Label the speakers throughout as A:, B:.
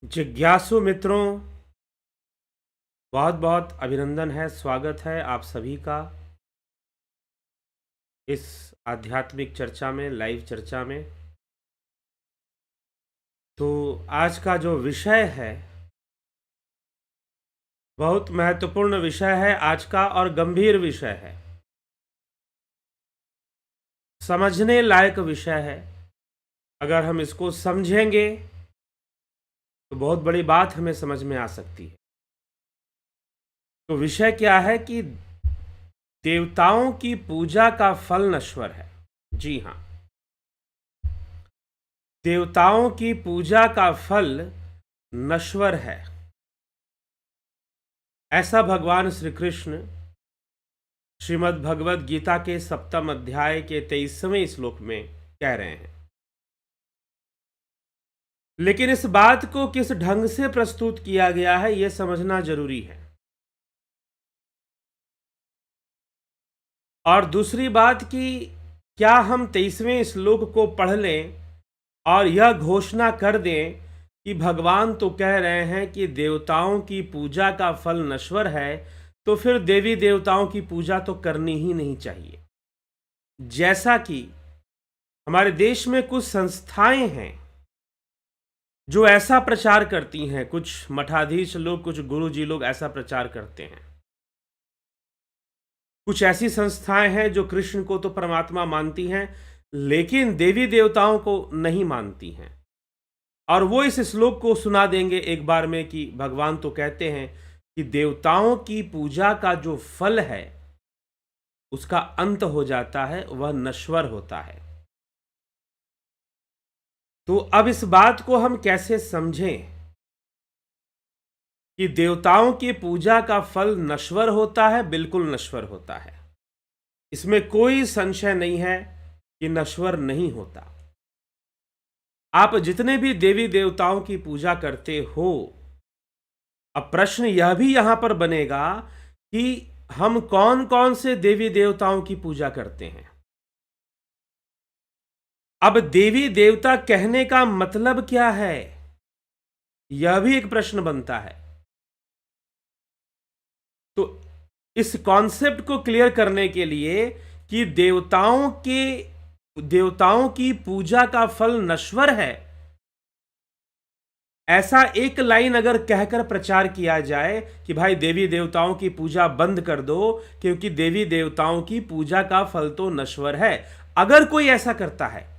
A: जिज्ञासु मित्रों, बहुत बहुत अभिनंदन है, स्वागत है आप सभी का इस आध्यात्मिक चर्चा में, लाइव चर्चा में। तो आज का जो विषय है बहुत महत्वपूर्ण विषय है आज का और गंभीर विषय है, समझने लायक विषय है। अगर हम इसको समझेंगे तो बहुत बड़ी बात हमें समझ में आ सकती है। तो विषय क्या है कि देवताओं की पूजा का फल नश्वर है। जी हाँ, देवताओं की पूजा का फल नश्वर है, ऐसा भगवान श्री कृष्ण श्रीमद् भगवद गीता के 7वें अध्याय के 23वें श्लोक में कह रहे हैं। लेकिन इस बात को किस ढंग से प्रस्तुत किया गया है यह समझना जरूरी है। और दूसरी बात कि क्या हम 23वें श्लोक को पढ़ लें और यह घोषणा कर दें कि भगवान तो कह रहे हैं कि देवताओं की पूजा का फल नश्वर है, तो फिर देवी देवताओं की पूजा तो करनी ही नहीं चाहिए। जैसा कि हमारे देश में कुछ संस्थाएं हैं जो ऐसा प्रचार करती हैं, कुछ मठाधीश लोग, कुछ गुरुजी लोग ऐसा प्रचार करते हैं। कुछ ऐसी संस्थाएं हैं जो कृष्ण को तो परमात्मा मानती हैं लेकिन देवी देवताओं को नहीं मानती हैं, और वो इस श्लोक को सुना देंगे एक बार में कि भगवान तो कहते हैं कि देवताओं की पूजा का जो फल है उसका अंत हो जाता है, वह नश्वर होता है। तो अब इस बात को हम कैसे समझें कि देवताओं की पूजा का फल नश्वर होता है? बिल्कुल नश्वर होता है, इसमें कोई संशय नहीं है कि नश्वर नहीं होता। आप जितने भी देवी देवताओं की पूजा करते हो, अब प्रश्न यह भी यहां पर बनेगा कि हम कौन कौन से देवी देवताओं की पूजा करते हैं। अब देवी देवता कहने का मतलब क्या है, यह भी एक प्रश्न बनता है। तो इस कॉन्सेप्ट को क्लियर करने के लिए कि देवताओं की पूजा का फल नश्वर है, ऐसा एक लाइन अगर कहकर प्रचार किया जाए कि भाई देवी देवताओं की पूजा बंद कर दो क्योंकि देवी देवताओं की पूजा का फल तो नश्वर है, अगर कोई ऐसा करता है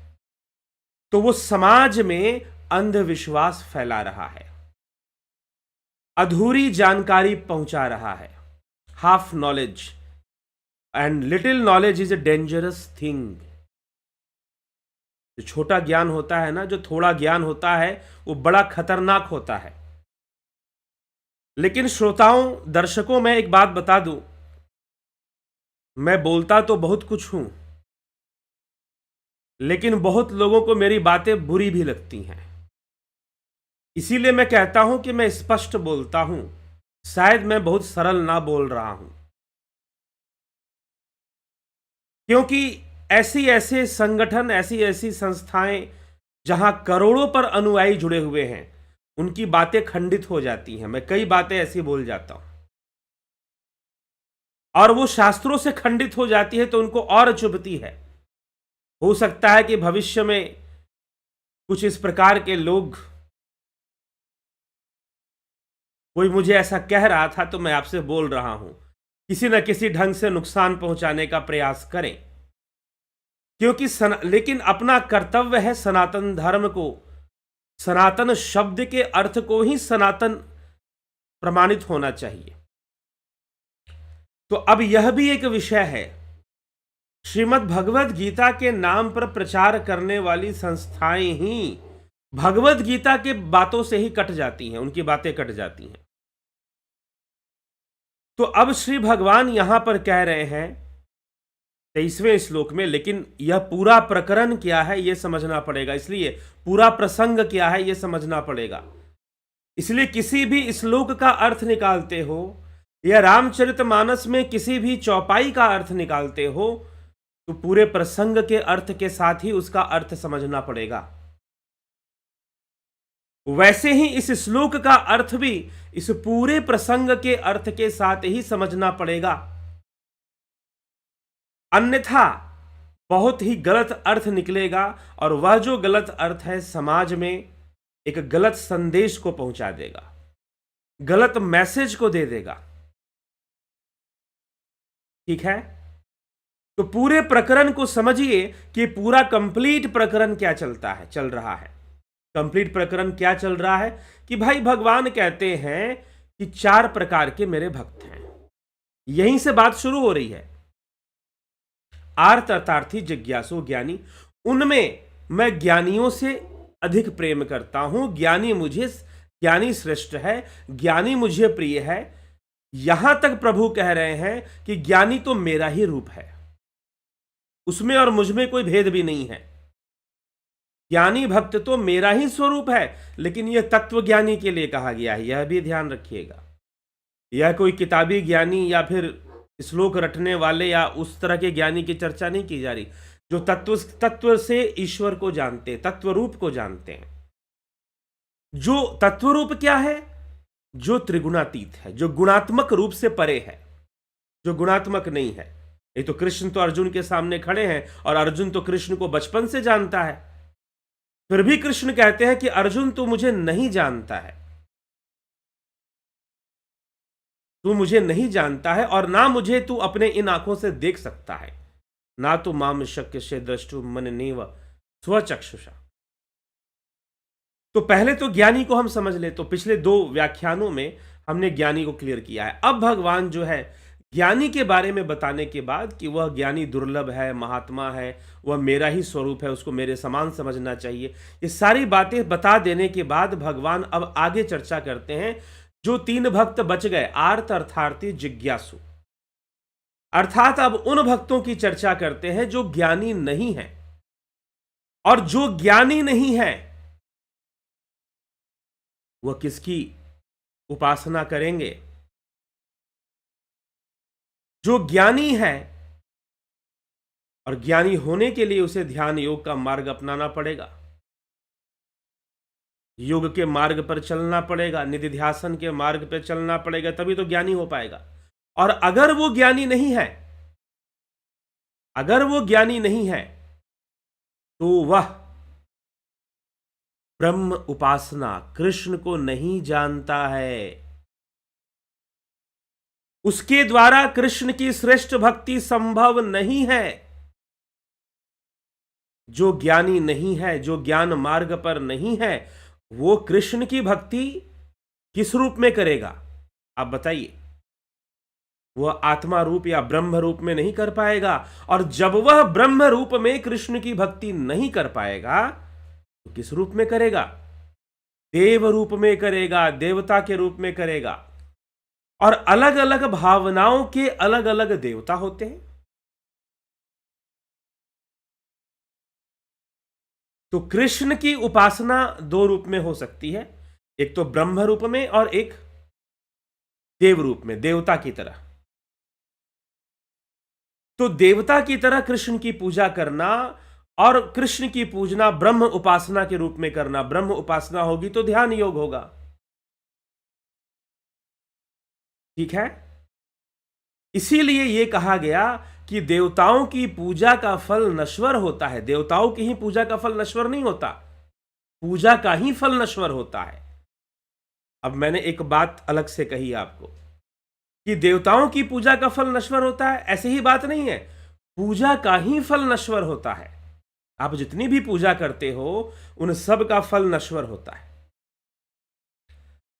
A: तो वो समाज में अंधविश्वास फैला रहा है, अधूरी जानकारी पहुंचा रहा है। Half knowledge and little knowledge is a dangerous thing. जो छोटा ज्ञान होता है ना, जो थोड़ा ज्ञान होता है, वो बड़ा खतरनाक होता है। लेकिन श्रोताओं, दर्शकों, मैं एक बात बता दूं, मैं बोलता तो बहुत कुछ हूं लेकिन बहुत लोगों को मेरी बातें बुरी भी लगती हैं। इसीलिए मैं कहता हूं कि मैं स्पष्ट बोलता हूं, शायद मैं बहुत सरल ना बोल रहा हूं, क्योंकि ऐसी ऐसे संगठन, ऐसी ऐसी संस्थाएं जहां करोड़ों पर अनुयायी जुड़े हुए हैं, उनकी बातें खंडित हो जाती हैं। मैं कई बातें ऐसी बोल जाता हूं और वो शास्त्रों से खंडित हो जाती है तो उनको और चुभती है। हो सकता है कि भविष्य में कुछ इस प्रकार के लोग, कोई मुझे ऐसा कह रहा था तो मैं आपसे बोल रहा हूं, किसी न किसी ढंग से नुकसान पहुंचाने का प्रयास करें, क्योंकि लेकिन अपना कर्तव्य है सनातन धर्म को, सनातन शब्द के अर्थ को ही सनातन प्रमाणित होना चाहिए। तो अब यह भी एक विषय है, श्रीमद् भगवद गीता के नाम पर प्रचार करने वाली संस्थाएं ही भगवद गीता के बातों से ही कट जाती हैं, उनकी बातें कट जाती हैं। तो अब श्री भगवान यहां पर कह रहे हैं 23वें श्लोक में, लेकिन यह पूरा प्रकरण क्या है यह समझना पड़ेगा, इसलिए पूरा प्रसंग क्या है यह समझना पड़ेगा। इसलिए किसी भी श्लोक का अर्थ निकालते हो या रामचरितमानस में किसी भी चौपाई का अर्थ निकालते हो तो पूरे प्रसंग के अर्थ के साथ ही उसका अर्थ समझना पड़ेगा। वैसे ही इस श्लोक का अर्थ भी इस पूरे प्रसंग के अर्थ के साथ ही समझना पड़ेगा, अन्यथा बहुत ही गलत अर्थ निकलेगा और वह जो गलत अर्थ है समाज में एक गलत संदेश को पहुंचा देगा, गलत मैसेज को दे देगा। ठीक है, तो पूरे प्रकरण को समझिए कि पूरा कंप्लीट प्रकरण क्या चल रहा है। कंप्लीट प्रकरण क्या चल रहा है कि भाई भगवान कहते हैं कि 4 प्रकार के मेरे भक्त हैं। यहीं से बात शुरू हो रही है। आर्त अर्थार्थी जिज्ञासु ज्ञानी, उनमें मैं ज्ञानियों से अधिक प्रेम करता हूं। ज्ञानी श्रेष्ठ है, ज्ञानी मुझे प्रिय है। यहां तक प्रभु कह रहे हैं कि ज्ञानी तो मेरा ही रूप है, उसमें और मुझ में कोई भेद भी नहीं है। ज्ञानी भक्त तो मेरा ही स्वरूप है, लेकिन यह तत्व ज्ञानी के लिए कहा गया है, यह भी ध्यान रखिएगा। यह कोई किताबी ज्ञानी या फिर श्लोक रटने वाले या उस तरह के ज्ञानी की चर्चा नहीं की जा रही, जो तत्व से ईश्वर को जानते, तत्व रूप को जानते हैं। जो तत्व रूप क्या है? जो त्रिगुणातीत है, जो गुणात्मक रूप से परे है, जो गुणात्मक नहीं है। ये तो कृष्ण तो अर्जुन के सामने खड़े हैं और अर्जुन तो कृष्ण को बचपन से जानता है, फिर भी कृष्ण कहते हैं कि अर्जुन तू मुझे नहीं जानता है, तू मुझे नहीं जानता है और ना मुझे तू अपने इन आंखों से देख सकता है, ना तो माम शक्य से द्रष्टु मन नेव स्वचक्षुषा। तो पहले तो ज्ञानी को हम समझ ले। तो पिछले 2 व्याख्यानों में हमने ज्ञानी को क्लियर किया है। अब भगवान जो है ज्ञानी के बारे में बताने के बाद कि वह ज्ञानी दुर्लभ है, महात्मा है, वह मेरा ही स्वरूप है, उसको मेरे समान समझना चाहिए, ये सारी बातें बता देने के बाद भगवान अब आगे चर्चा करते हैं। जो 3 भक्त बच गए, आर्त अर्थार्थी जिज्ञासु, अर्थात अब उन भक्तों की चर्चा करते हैं जो ज्ञानी नहीं है। और जो ज्ञानी नहीं है वह किसकी उपासना करेंगे? जो ज्ञानी है, और ज्ञानी होने के लिए उसे ध्यान योग का मार्ग अपनाना पड़ेगा, योग के मार्ग पर चलना पड़ेगा, निधिध्यासन के मार्ग पर चलना पड़ेगा, तभी तो ज्ञानी हो पाएगा। और अगर वो ज्ञानी नहीं है, अगर वो ज्ञानी नहीं है तो वह ब्रह्म उपासना, कृष्ण को नहीं जानता है। उसके द्वारा कृष्ण की श्रेष्ठ भक्ति संभव नहीं है। जो ज्ञानी नहीं है, जो ज्ञान मार्ग पर नहीं है, वो कृष्ण की भक्ति किस रूप में करेगा? आप बताइए। वह आत्मा रूप या ब्रह्म रूप में नहीं कर पाएगा। और जब वह ब्रह्म रूप में कृष्ण की भक्ति नहीं कर पाएगा तो किस रूप में करेगा? देव रूप में करेगा, देवता के रूप में करेगा। और अलग अलग भावनाओं के अलग अलग देवता होते हैं। तो कृष्ण की उपासना 2 रूप में हो सकती है, एक तो ब्रह्म रूप में और एक देव रूप में, देवता की तरह। तो देवता की तरह कृष्ण की पूजा करना और कृष्ण की पूजना ब्रह्म उपासना के रूप में करना। ब्रह्म उपासना होगी तो ध्यान योग होगा। ठीक है, इसीलिए यह कहा गया कि देवताओं की पूजा का फल नश्वर होता है। देवताओं की ही पूजा का फल नश्वर नहीं होता, पूजा का ही फल नश्वर होता है। अब मैंने एक बात अलग से कही आपको कि देवताओं की पूजा का फल नश्वर होता है, ऐसे ही बात नहीं है। पूजा का ही फल नश्वर होता है। आप जितनी भी पूजा करते हो उन सब का फल नश्वर होता है।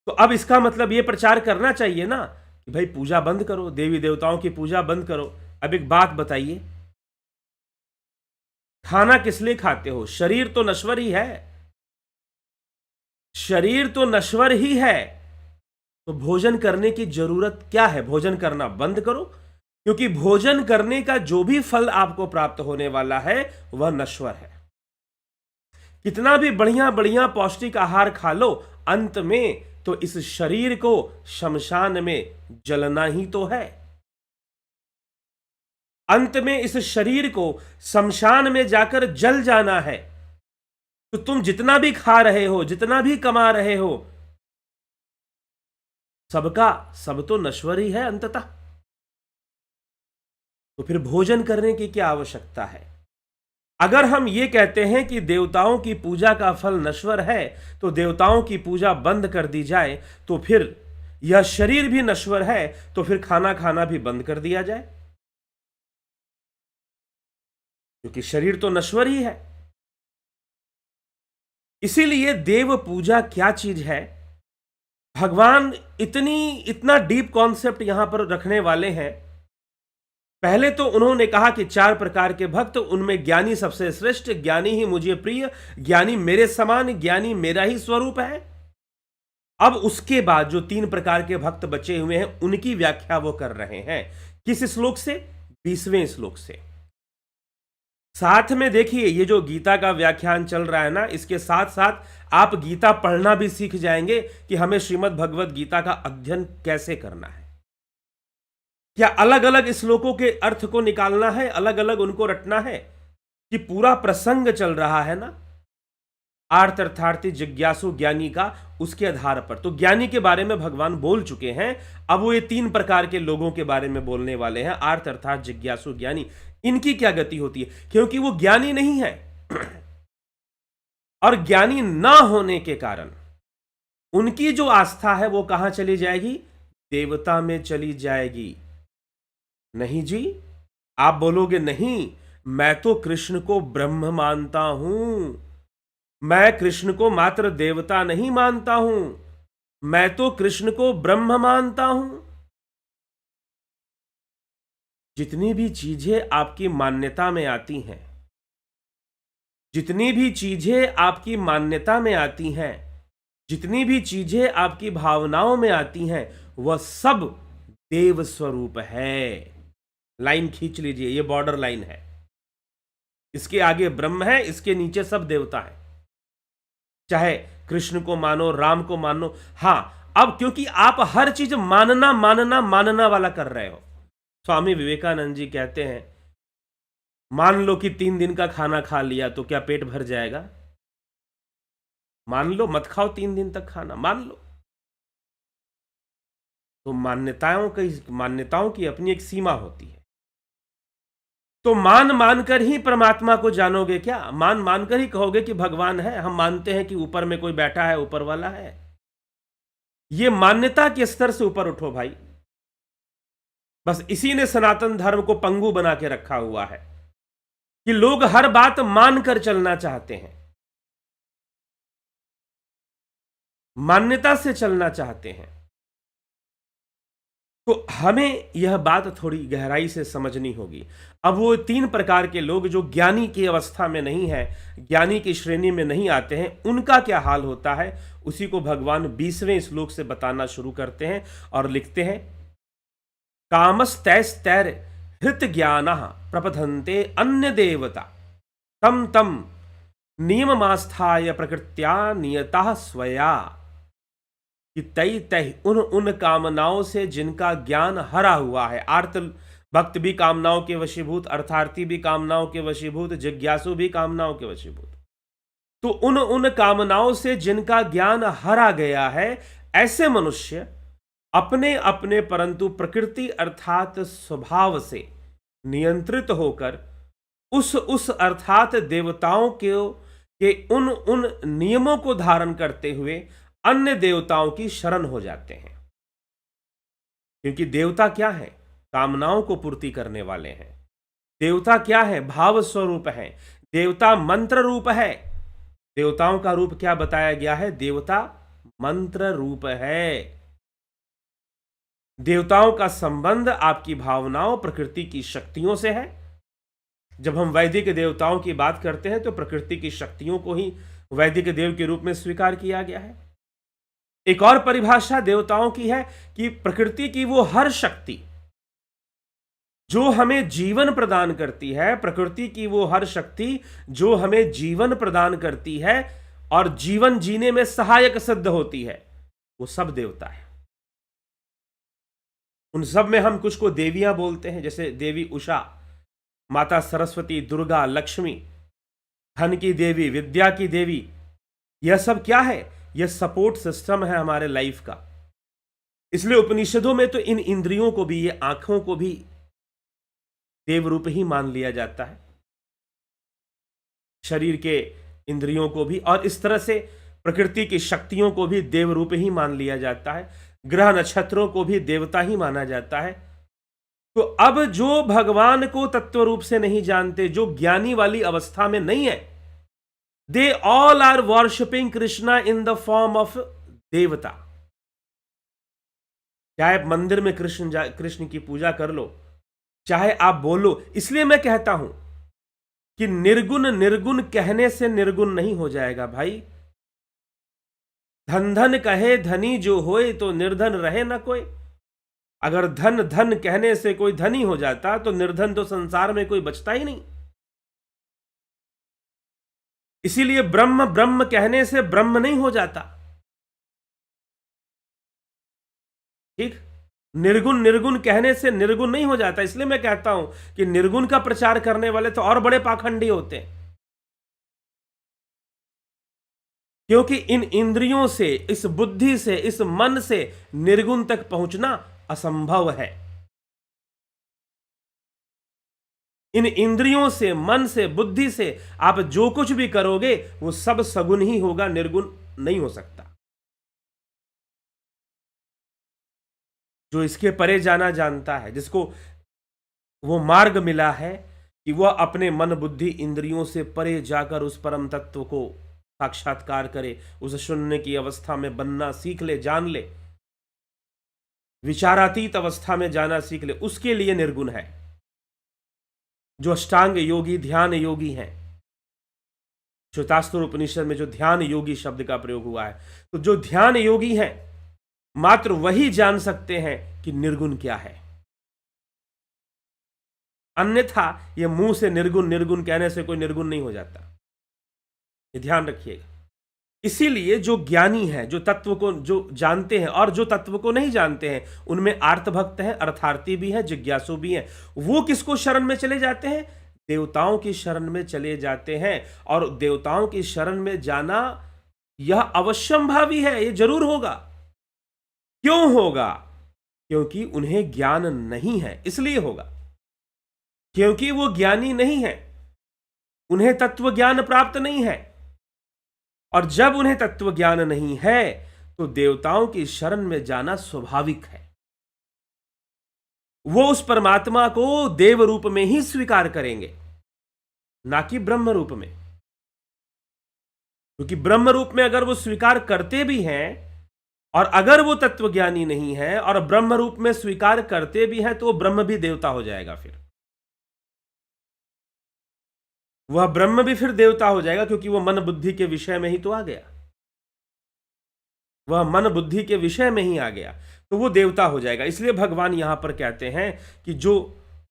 A: तो अब इसका मतलब यह प्रचार करना चाहिए ना कि भाई पूजा बंद करो, देवी देवताओं की पूजा बंद करो। अब एक बात बताइए, खाना किस लिए खाते हो? शरीर तो नश्वर ही है, शरीर तो नश्वर ही है, तो भोजन करने की जरूरत क्या है? भोजन करना बंद करो, क्योंकि भोजन करने का जो भी फल आपको प्राप्त होने वाला है वह नश्वर है। कितना भी बढ़िया बढ़िया पौष्टिक आहार खा लो, अंत में तो इस शरीर को शमशान में जलना ही तो है। अंत में इस शरीर को शमशान में जाकर जल जाना है। तो तुम जितना भी खा रहे हो, जितना भी कमा रहे हो, सबका सब तो नश्वर ही है अंततः। तो फिर भोजन करने की क्या आवश्यकता है? अगर हम ये कहते हैं कि देवताओं की पूजा का फल नश्वर है, तो देवताओं की पूजा बंद कर दी जाए, तो फिर यह शरीर भी नश्वर है, तो फिर खाना खाना भी बंद कर दिया जाए, क्योंकि शरीर तो नश्वर ही है। इसीलिए देव पूजा क्या चीज है, भगवान इतना डीप कॉन्सेप्ट यहां पर रखने वाले हैं। पहले तो उन्होंने कहा कि 4 प्रकार के भक्त, उनमें ज्ञानी सबसे श्रेष्ठ, ज्ञानी ही मुझे प्रिय, ज्ञानी मेरे समान, ज्ञानी मेरा ही स्वरूप है। अब उसके बाद जो 3 प्रकार के भक्त बचे हुए हैं, उनकी व्याख्या वो कर रहे हैं। किस श्लोक से? 20वें श्लोक से। साथ में देखिए, ये जो गीता का व्याख्यान चल रहा है ना, इसके साथ साथ आप गीता पढ़ना भी सीख जाएंगे कि हमें श्रीमद् भगवत गीता का अध्ययन कैसे करना है। क्या अलग अलग श्लोकों के अर्थ को निकालना है, अलग अलग उनको रटना है, कि पूरा प्रसंग चल रहा है ना, आर्त अर्थार्थी जिज्ञासु ज्ञानी का, उसके आधार पर। तो ज्ञानी के बारे में भगवान बोल चुके हैं, अब वो ये 3 प्रकार के लोगों के बारे में बोलने वाले हैं, आर्त अर्थात जिज्ञासु ज्ञानी। इनकी क्या गति होती है, क्योंकि वो ज्ञानी नहीं है और ज्ञानी ना होने के कारण उनकी जो आस्था है वो कहां चली जाएगी? देवता में चली जाएगी। नहीं जी, आप बोलोगे नहीं, मैं तो कृष्ण को ब्रह्म मानता हूं, मैं कृष्ण को मात्र देवता नहीं मानता हूं, मैं तो कृष्ण को ब्रह्म मानता हूं। जितनी भी चीजें आपकी मान्यता में आती हैं, जितनी भी चीजें आपकी मान्यता में आती हैं, जितनी भी चीजें आपकी भावनाओं में आती हैं, वह सब देव स्वरूप है। लाइन खींच लीजिए, ये बॉर्डर लाइन है। इसके आगे ब्रह्म है, इसके नीचे सब देवता है। चाहे कृष्ण को मानो, राम को मानो। हां, अब क्योंकि आप हर चीज मानना मानना मानना वाला कर रहे हो। स्वामी विवेकानंद जी कहते हैं, मान लो कि 3 दिन का खाना खा लिया तो क्या पेट भर जाएगा? मान लो, मत खाओ 3 दिन तक खाना, मान लो। तो मान्यताओं की अपनी एक सीमा होती है। तो मान मानकर ही परमात्मा को जानोगे क्या? मान मानकर ही कहोगे कि भगवान है? हम मानते हैं कि ऊपर में कोई बैठा है, ऊपर वाला है। ये मान्यता के स्तर से ऊपर उठो भाई। बस इसी ने सनातन धर्म को पंगु बना के रखा हुआ है कि लोग हर बात मानकर चलना चाहते हैं, मान्यता से चलना चाहते हैं। तो हमें यह बात थोड़ी गहराई से समझनी होगी। अब वो 3 प्रकार के लोग जो ज्ञानी की अवस्था में नहीं है, ज्ञानी की श्रेणी में नहीं आते हैं, उनका क्या हाल होता है, उसी को भगवान 20वें श्लोक से बताना शुरू करते हैं और लिखते हैं, कामस्तैस्तैर हृत ज्ञानः प्रपथन्ते अन्य देवता तम तम नियममास्थाय प्रकृत्या नियतः स्वया। कि तई तय उन कामनाओं से जिनका ज्ञान हरा हुआ है। आर्त भक्त भी कामनाओं के वशीभूत, अर्थार्थी भी कामनाओं के वशीभूत, जिज्ञासु भी कामनाओं के वशीभूत। तो उन कामनाओं से जिनका ज्ञान हरा गया है, ऐसे मनुष्य अपने अपने परंतु प्रकृति अर्थात स्वभाव से नियंत्रित होकर उस अर्थात देवताओं के उन नियमों को धारण करते हुए अन्य देवताओं की शरण हो जाते हैं। क्योंकि देवता क्या है? कामनाओं को पूर्ति करने वाले हैं। देवता क्या है? भाव स्वरूप है। देवता मंत्र रूप है। देवताओं का रूप क्या बताया गया है? देवता मंत्र रूप है। देवताओं का संबंध आपकी भावनाओं, प्रकृति की शक्तियों से है। जब हम वैदिक देवताओं की बात करते हैं तो प्रकृति की शक्तियों को ही वैदिक देव के रूप में स्वीकार किया गया है। एक और परिभाषा देवताओं की है कि प्रकृति की वो हर शक्ति जो हमें जीवन प्रदान करती है, प्रकृति की वो हर शक्ति जो हमें जीवन प्रदान करती है और जीवन जीने में सहायक सिद्ध होती है, वो सब देवता है। उन सब में हम कुछ को देवियां बोलते हैं, जैसे देवी उषा, माता सरस्वती, दुर्गा, लक्ष्मी। धन की देवी, विद्या की देवी, यह सब क्या है? यह सपोर्ट सिस्टम है हमारे लाइफ का। इसलिए उपनिषदों में तो इन इंद्रियों को भी, ये आंखों को भी देव रूप ही मान लिया जाता है, शरीर के इंद्रियों को भी, और इस तरह से प्रकृति की शक्तियों को भी देव रूप ही मान लिया जाता है, ग्रह नक्षत्रों को भी देवता ही माना जाता है। तो अब जो भगवान को तत्व रूप से नहीं जानते, जो ज्ञानी वाली अवस्था में नहीं है, they all are worshipping Krishna in the form of देवता। चाहे आप मंदिर में कृष्ण की पूजा कर लो, चाहे आप बोलो। इसलिए मैं कहता हूं कि निर्गुण निर्गुण कहने से निर्गुण नहीं हो जाएगा भाई। धन धन कहे धनी जो होए, तो निर्धन रहे ना कोई। अगर धन धन कहने से कोई धनी हो जाता, तो निर्धन तो संसार में कोई बचता ही नहीं। इसीलिए ब्रह्म ब्रह्म कहने से ब्रह्म नहीं हो जाता, ठीक। निर्गुण निर्गुण कहने से निर्गुण नहीं हो जाता। इसलिए मैं कहता हूं कि निर्गुण का प्रचार करने वाले तो और बड़े पाखंडी होते हैं, क्योंकि इन इंद्रियों से, इस बुद्धि से, इस मन से निर्गुण तक पहुंचना असंभव है। इन इंद्रियों से, मन से, बुद्धि से आप जो कुछ भी करोगे वो सब सगुण ही होगा, निर्गुण नहीं हो सकता। जो इसके परे जाना जानता है, जिसको वो मार्ग मिला है कि वह अपने मन बुद्धि इंद्रियों से परे जाकर उस परम तत्व को साक्षात्कार करे, उस शून्य की अवस्था में बनना सीख ले, जान ले, विचारातीत अवस्था में जाना सीख ले, उसके लिए निर्गुण है। जो अष्टांग योगी, ध्यान योगी हैं, श्वेतास्त्र उपनिषद में जो ध्यान योगी शब्द का प्रयोग हुआ है, तो जो ध्यान योगी हैं मात्र वही जान सकते हैं कि निर्गुण क्या है। अन्यथा यह मुंह से निर्गुण निर्गुण कहने से कोई निर्गुण नहीं हो जाता, ये ध्यान रखिएगा। इसीलिए जो ज्ञानी है, जो तत्व को जो जानते हैं और जो तत्व को नहीं जानते हैं, उनमें आर्त भक्त हैं, अर्थार्थी भी हैं, जिज्ञासु भी हैं। वो किसको शरण में चले जाते हैं? देवताओं की शरण में चले जाते हैं। और देवताओं की शरण में जाना यह अवश्यंभावी है, यह जरूर होगा। क्यों होगा? क्योंकि उन्हें ज्ञान नहीं है, इसलिए होगा। क्योंकि वो ज्ञानी नहीं है, उन्हें तत्व ज्ञान प्राप्त नहीं है। और जब उन्हें तत्व ज्ञान नहीं है तो देवताओं की शरण में जाना स्वाभाविक है। वो उस परमात्मा को देव रूप में ही स्वीकार करेंगे, ना कि ब्रह्म रूप में। क्योंकि ब्रह्म रूप में अगर वो स्वीकार करते भी हैं, और अगर वो तत्वज्ञानी नहीं है और ब्रह्म रूप में स्वीकार करते भी हैं, तो वो ब्रह्म भी देवता हो जाएगा। फिर वह ब्रह्म भी फिर देवता हो जाएगा, क्योंकि वह मन बुद्धि के विषय में ही तो आ गया। वह मन बुद्धि के विषय में ही आ गया, तो वो देवता हो जाएगा। इसलिए भगवान यहां पर कहते हैं कि जो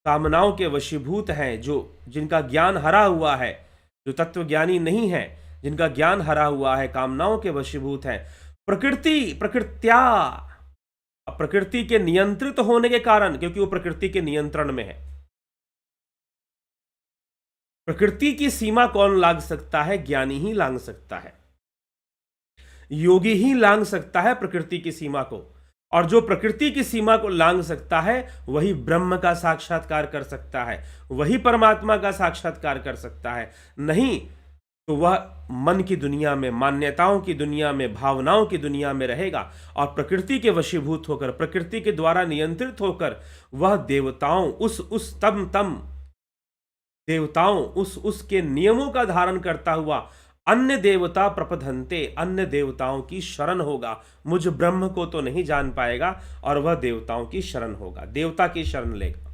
A: कामनाओं के वशीभूत हैं, जो जिनका ज्ञान हरा हुआ है, जो तत्वज्ञानी नहीं है, जिनका ज्ञान हरा हुआ है, कामनाओं के वशीभूत हैं, प्रकृति के नियंत्रित होने के कारण, क्योंकि वो प्रकृति के नियंत्रण में है। प्रकृति की सीमा कौन लांघ सकता है? ज्ञानी ही लांघ सकता है, योगी ही लांघ सकता है प्रकृति की सीमा को। और जो प्रकृति की सीमा को लांघ सकता है वही ब्रह्म का साक्षात्कार कर सकता है, वही परमात्मा का साक्षात्कार कर सकता है। नहीं तो वह मन की दुनिया में, मान्यताओं की दुनिया में, भावनाओं की दुनिया में रहेगा और प्रकृति के वशीभूत होकर, प्रकृति के द्वारा नियंत्रित होकर वह देवताओं उसके नियमों का धारण करता हुआ अन्य देवता प्रपधन्ते, अन्य देवताओं की शरण होगा। मुझ ब्रह्म को तो नहीं जान पाएगा और वह देवताओं की शरण होगा, देवता की शरण लेगा।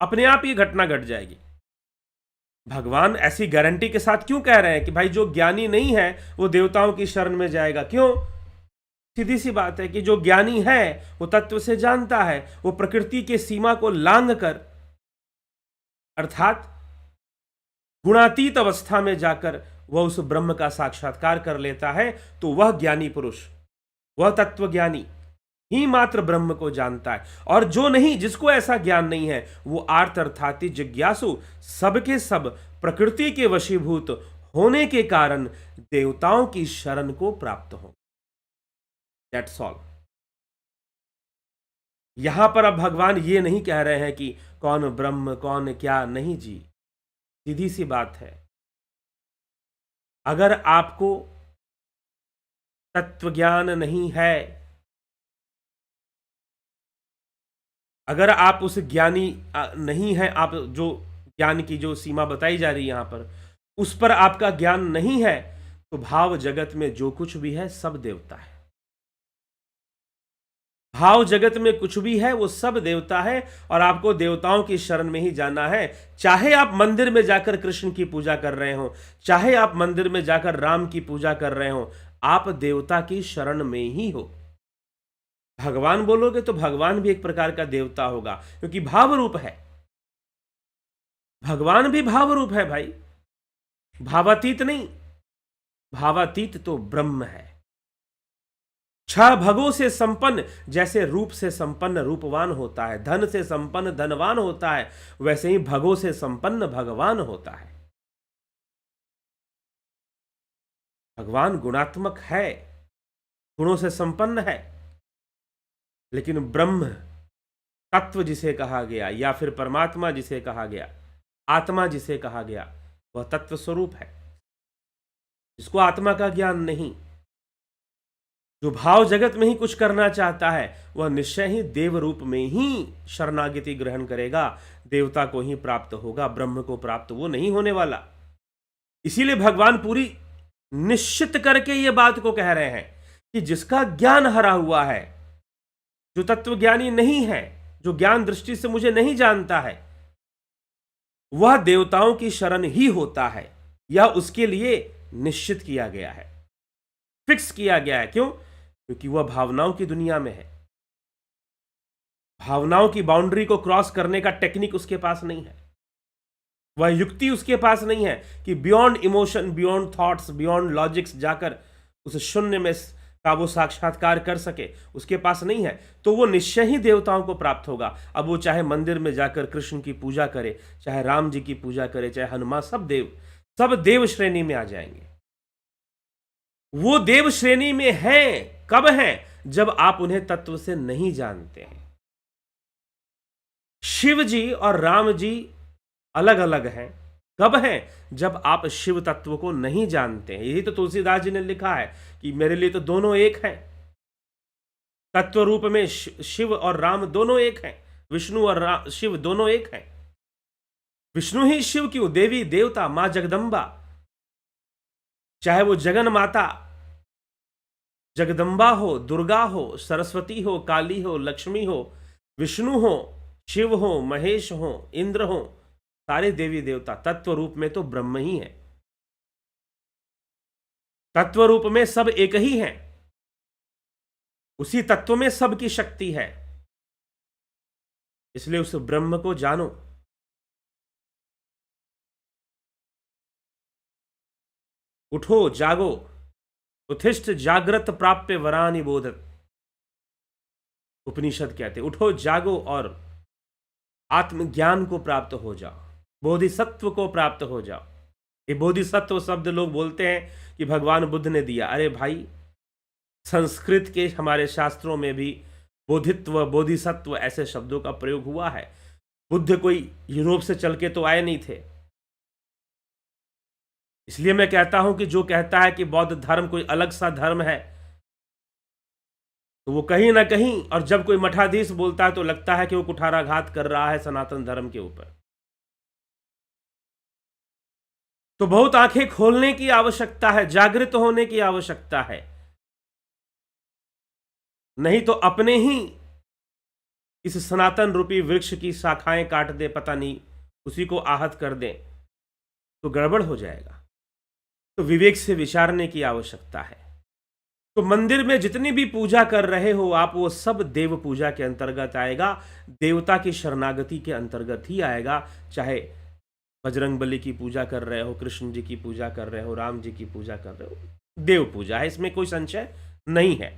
A: अपने आप ये घटना घट जाएगी। भगवान ऐसी गारंटी के साथ क्यों कह रहे हैं कि भाई जो ज्ञानी नहीं है वो देवताओं की शरण में जाएगा? क्यों? सीधी सी बात है कि जो ज्ञानी है वो तत्व से जानता है, वो प्रकृति के सीमा को लांघ कर, अर्थात गुणातीत अवस्था में जाकर वह उस ब्रह्म का साक्षात्कार कर लेता है। तो वह ज्ञानी पुरुष, वह तत्वज्ञानी ही मात्र ब्रह्म को जानता है। और जो नहीं, जिसको ऐसा ज्ञान नहीं है, वो आर्त अर्थात जिज्ञासु सबके सब प्रकृति के वशीभूत होने के कारण देवताओं की शरण को प्राप्त हो। That's all. यहां पर अब भगवान ये नहीं कह रहे हैं कि कौन ब्रह्म कौन क्या, नहीं जी, सीधी सी बात है। अगर आपको तत्व ज्ञान नहीं है, अगर आप उस ज्ञानी नहीं है, आप जो ज्ञान की जो सीमा बताई जा रही है यहां पर, उस पर आपका ज्ञान नहीं है, तो भाव जगत में जो कुछ भी है सब देवता है। भाव जगत में कुछ भी है वो सब देवता है, और आपको देवताओं की शरण में ही जाना है। चाहे आप मंदिर में जाकर कृष्ण की पूजा कर रहे हो, चाहे आप मंदिर में जाकर राम की पूजा कर रहे हो, आप देवता की शरण में ही हो। भगवान बोलोगे तो भगवान भी एक प्रकार का देवता होगा, क्योंकि भाव रूप है। भगवान भी भाव रूप है भाई, भावातीत नहीं। भावातीत तो ब्रह्म है। छह भगों से संपन्न, जैसे रूप से संपन्न रूपवान होता है, धन से संपन्न धनवान होता है, वैसे ही भगों से संपन्न भगवान होता है। भगवान गुणात्मक है, गुणों से संपन्न है, लेकिन ब्रह्म तत्व जिसे कहा गया, या फिर परमात्मा जिसे कहा गया, आत्मा जिसे कहा गया, वह तत्व स्वरूप है, जिसको आत्मा का ज्ञान नहीं। जो भाव जगत में ही कुछ करना चाहता है, वह निश्चय ही देव रूप में ही शरणागति ग्रहण करेगा, देवता को ही प्राप्त होगा, ब्रह्म को प्राप्त वो नहीं होने वाला। इसीलिए भगवान पूरी निश्चित करके ये बात को कह रहे हैं कि जिसका ज्ञान हरा हुआ है, जो तत्वज्ञानी नहीं है, जो ज्ञान दृष्टि से मुझे नहीं जानता है, वह देवताओं की शरण ही होता है। यह उसके लिए निश्चित किया गया है, फिक्स किया गया है। क्यों? क्योंकि वह भावनाओं की दुनिया में है। भावनाओं की बाउंड्री को क्रॉस करने का टेक्निक उसके पास नहीं है, वह युक्ति उसके पास नहीं है कि beyond emotion, beyond thoughts, beyond logics जाकर उस शून्य में का वो साक्षात्कार कर सके, उसके पास नहीं है। तो वो निश्चय ही देवताओं को प्राप्त होगा। अब वो चाहे मंदिर में जाकर कृष्ण की पूजा करे, चाहे राम जी की पूजा करे, चाहे हनुमान, सब देव श्रेणी में आ जाएंगे। वो देव श्रेणी में हैं, कब हैं? जब आप उन्हें तत्व से नहीं जानते हैं। शिव जी और राम जी अलग अलग हैं। कब हैं? जब आप शिव तत्व को नहीं जानते हैं। यही तो तुलसीदास जी ने लिखा है कि मेरे लिए तो दोनों एक हैं। तत्व रूप में शिव और राम दोनों एक हैं, विष्णु और शिव दोनों एक हैं। विष्णु ही शिव क्यों, देवी देवता, मां जगदम्बा, चाहे वो जगन माता जगदम्बा हो, दुर्गा हो, सरस्वती हो, काली हो, लक्ष्मी हो, विष्णु हो, शिव हो, महेश हो, इंद्र हो, सारे देवी देवता तत्व रूप में तो ब्रह्म ही है। तत्व रूप में सब एक ही हैं, उसी तत्व में सबकी शक्ति है। इसलिए उस ब्रह्म को जानो। उठो जागो, उत्तिष्ठ जागृत प्राप्य वरानि बोधत। उपनिषद कहते उठो जागो और आत्मज्ञान को प्राप्त हो जाओ, बोधिसत्व को प्राप्त हो जाओ। ये बोधिसत्व शब्द लोग बोलते हैं कि भगवान बुद्ध ने दिया। अरे भाई, संस्कृत के हमारे शास्त्रों में भी बोधित्व, बोधिसत्व ऐसे शब्दों का प्रयोग हुआ है। बुद्ध कोई यूरोप से चल के तो आए नहीं थे। इसलिए मैं कहता हूं कि जो कहता है कि बौद्ध धर्म कोई अलग सा धर्म है, तो वो कहीं ना कहीं, और जब कोई मठाधीश बोलता है तो लगता है कि वो कुठाराघात कर रहा है सनातन धर्म के ऊपर। तो बहुत आंखें खोलने की आवश्यकता है, जागृत होने की आवश्यकता है। नहीं तो अपने ही इस सनातन रूपी वृक्ष की शाखाएं काट दे, पता नहीं उसी को आहत कर दे, तो गड़बड़ हो जाएगा। तो विवेक से विचारने की आवश्यकता है। तो मंदिर में जितनी भी पूजा कर रहे हो आप, वो सब देव पूजा के अंतर्गत आएगा, देवता की शरणागति के अंतर्गत ही आएगा। चाहे बजरंगबली की पूजा कर रहे हो, कृष्ण जी की पूजा कर रहे हो, राम जी की पूजा कर रहे हो, देव पूजा है, इसमें कोई संशय नहीं है।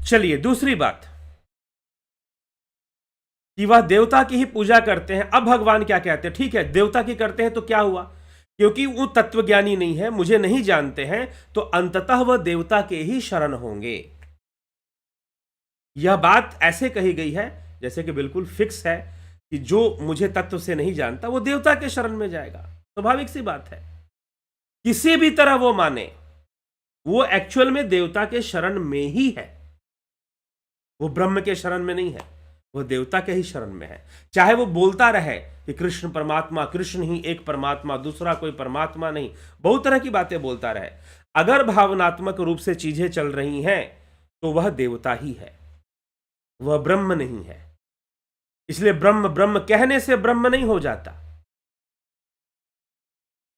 A: चलिए दूसरी बात कि वह देवता की ही पूजा करते हैं। अब भगवान क्या कहते हैं? ठीक है, देवता की करते हैं तो क्या हुआ क्योंकि वो तत्वज्ञानी नहीं है, मुझे नहीं जानते हैं, तो अंततः वह देवता के ही शरण होंगे। यह बात ऐसे कही गई है जैसे कि बिल्कुल फिक्स है कि जो मुझे तत्व से नहीं जानता वो देवता के शरण में जाएगा। स्वाभाविक सी बात है, किसी भी तरह वो माने, वो एक्चुअल में देवता के शरण में ही है, वो ब्रह्म के शरण में नहीं है, वो देवता के ही शरण में है। चाहे वो बोलता रहे कि कृष्ण परमात्मा, कृष्ण ही एक परमात्मा, दूसरा कोई परमात्मा नहीं, बहुत तरह की बातें बोलता रहे, अगर भावनात्मक रूप से चीजें चल रही हैं तो वह देवता ही है, वह ब्रह्म नहीं है। इसलिए ब्रह्म ब्रह्म कहने से ब्रह्म नहीं हो जाता।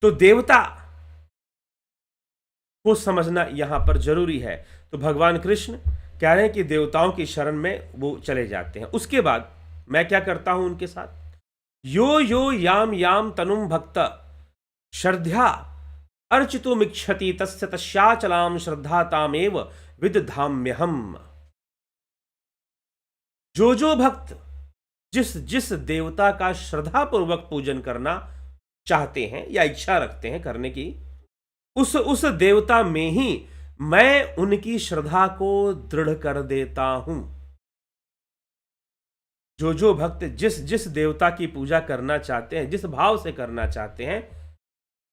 A: तो देवता को समझना यहां पर जरूरी है। तो भगवान कृष्ण कह रहे हैं कि देवताओं की शरण में वो चले जाते हैं। उसके बाद मैं क्या करता हूं उनके साथ, यो यो याम याम तनुम भक्त श्रद्धा अर्चितुमिच्छति तस्य तस्याचलाम श्रद्धातामेव विदधाम्यहम। जो भक्त जिस जिस देवता का श्रद्धा पूर्वक पूजन करना चाहते हैं या इच्छा रखते हैं करने की, उस देवता में ही मैं उनकी श्रद्धा को दृढ़ कर देता हूं। जो भक्त जिस जिस देवता की पूजा करना चाहते हैं, जिस भाव से करना चाहते हैं,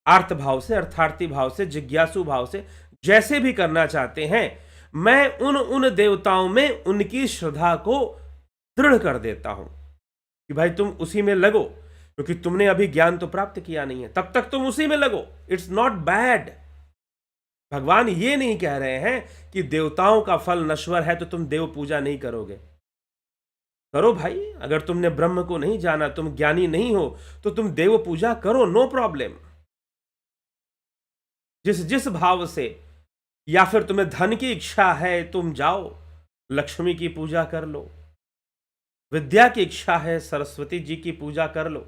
A: आर्त भाव से, अर्थार्थी भाव से, जिज्ञासु भाव से, जैसे भी करना चाहते हैं, मैं उन देवताओं में उनकी श्रद्धा को दृढ़ कर देता हूं कि भाई तुम उसी में लगो, क्योंकि तुमने अभी ज्ञान तो प्राप्त किया नहीं है, तब तक तुम उसी में लगो। It's not bad. भगवान ये नहीं कह रहे हैं कि देवताओं का फल नश्वर है तो तुम देव पूजा नहीं करोगे। करो भाई, अगर तुमने ब्रह्म को नहीं जाना, तुम ज्ञानी नहीं हो, तो तुम देव पूजा करो, नो प्रॉब्लम। जिस जिस भाव से, या फिर तुम्हें धन की इच्छा है, तुम जाओ लक्ष्मी की पूजा कर लो, विद्या की इच्छा है सरस्वती जी की पूजा कर लो,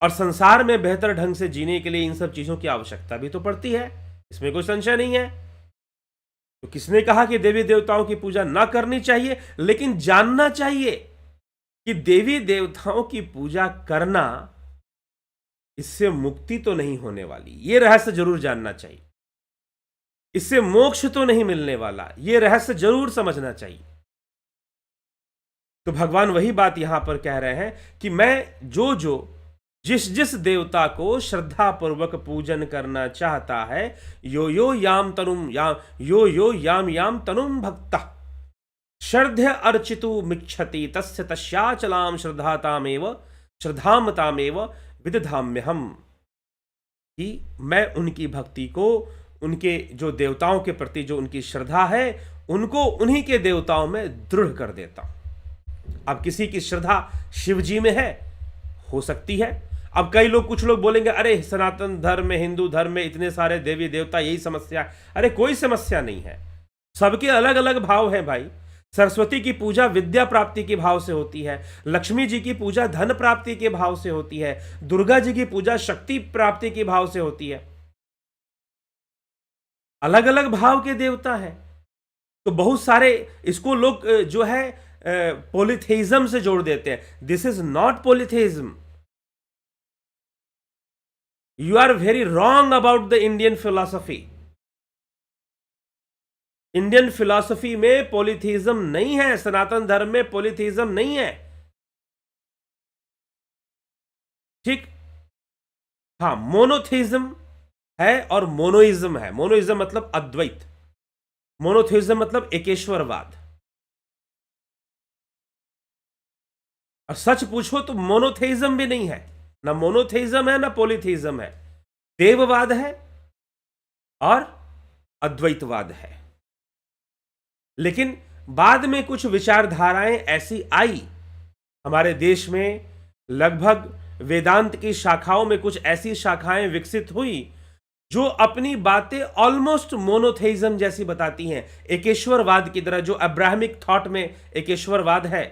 A: और संसार में बेहतर ढंग से जीने के लिए इन सब चीजों की आवश्यकता भी तो पड़ती है, इसमें कोई संशय नहीं है। तो किसने कहा कि देवी देवताओं की पूजा ना करनी चाहिए? लेकिन जानना चाहिए कि देवी देवताओं की पूजा करना, इससे मुक्ति तो नहीं होने वाली, यह रहस्य जरूर जानना चाहिए। इससे मोक्ष तो नहीं मिलने वाला, यह रहस्य जरूर समझना चाहिए। तो भगवान वही बात यहां पर कह रहे हैं कि मैं जो जिस जिस देवता को श्रद्धा पूर्वक पूजन करना चाहता है, यो यो याम तनुम भक्त श्रद्ध अर्चितु मिच्छति तस्य तस्याचलाम श्रद्धामतामेव विदधाम्यहम। कि मैं उनकी भक्ति को, उनके जो देवताओं के प्रति जो उनकी श्रद्धा है, उनको उन्हीं के देवताओं में दृढ़ कर देता हूं। अब किसी की श्रद्धा शिव जी में है, हो सकती है। अब कई लोग, कुछ लोग बोलेंगे अरे सनातन धर्म में, हिंदू धर्म में इतने सारे देवी देवता, यही समस्या है। अरे कोई समस्या नहीं है, सबके अलग अलग भाव हैं भाई। सरस्वती की पूजा विद्या प्राप्ति के भाव से होती है, लक्ष्मी जी की पूजा धन प्राप्ति के भाव से होती है, दुर्गा जी की पूजा शक्ति प्राप्ति के भाव से होती है। अलग अलग भाव के देवता हैं। तो बहुत सारे, इसको लोग जो है पॉलीथेइज्म से जोड़ देते हैं। This is not polytheism. You are very wrong about the Indian philosophy. Indian philosophy में पॉलीथेइज्म नहीं है, सनातन धर्म में पॉलीथेइज्म नहीं है, ठीक। हाँ, मोनोथेइज्म है और मोनोइज्म है। मोनोइज्म मतलब अद्वैत, मोनोथेइज्म मतलब एकेश्वरवाद। और सच पूछो तो मोनोथेइज्म भी नहीं है, ना मोनोथेइज्म है ना पॉलीथेइज्म है। देववाद है और अद्वैतवाद है। लेकिन बाद में कुछ विचारधाराएं ऐसी आई हमारे देश में, लगभग वेदांत की शाखाओं में कुछ ऐसी शाखाएं विकसित हुई जो अपनी बातें ऑलमोस्ट मोनोथेइज्म जैसी बताती हैं, एकेश्वरवाद की तरह। जो अब्राहमिक थॉट में एकेश्वरवाद है,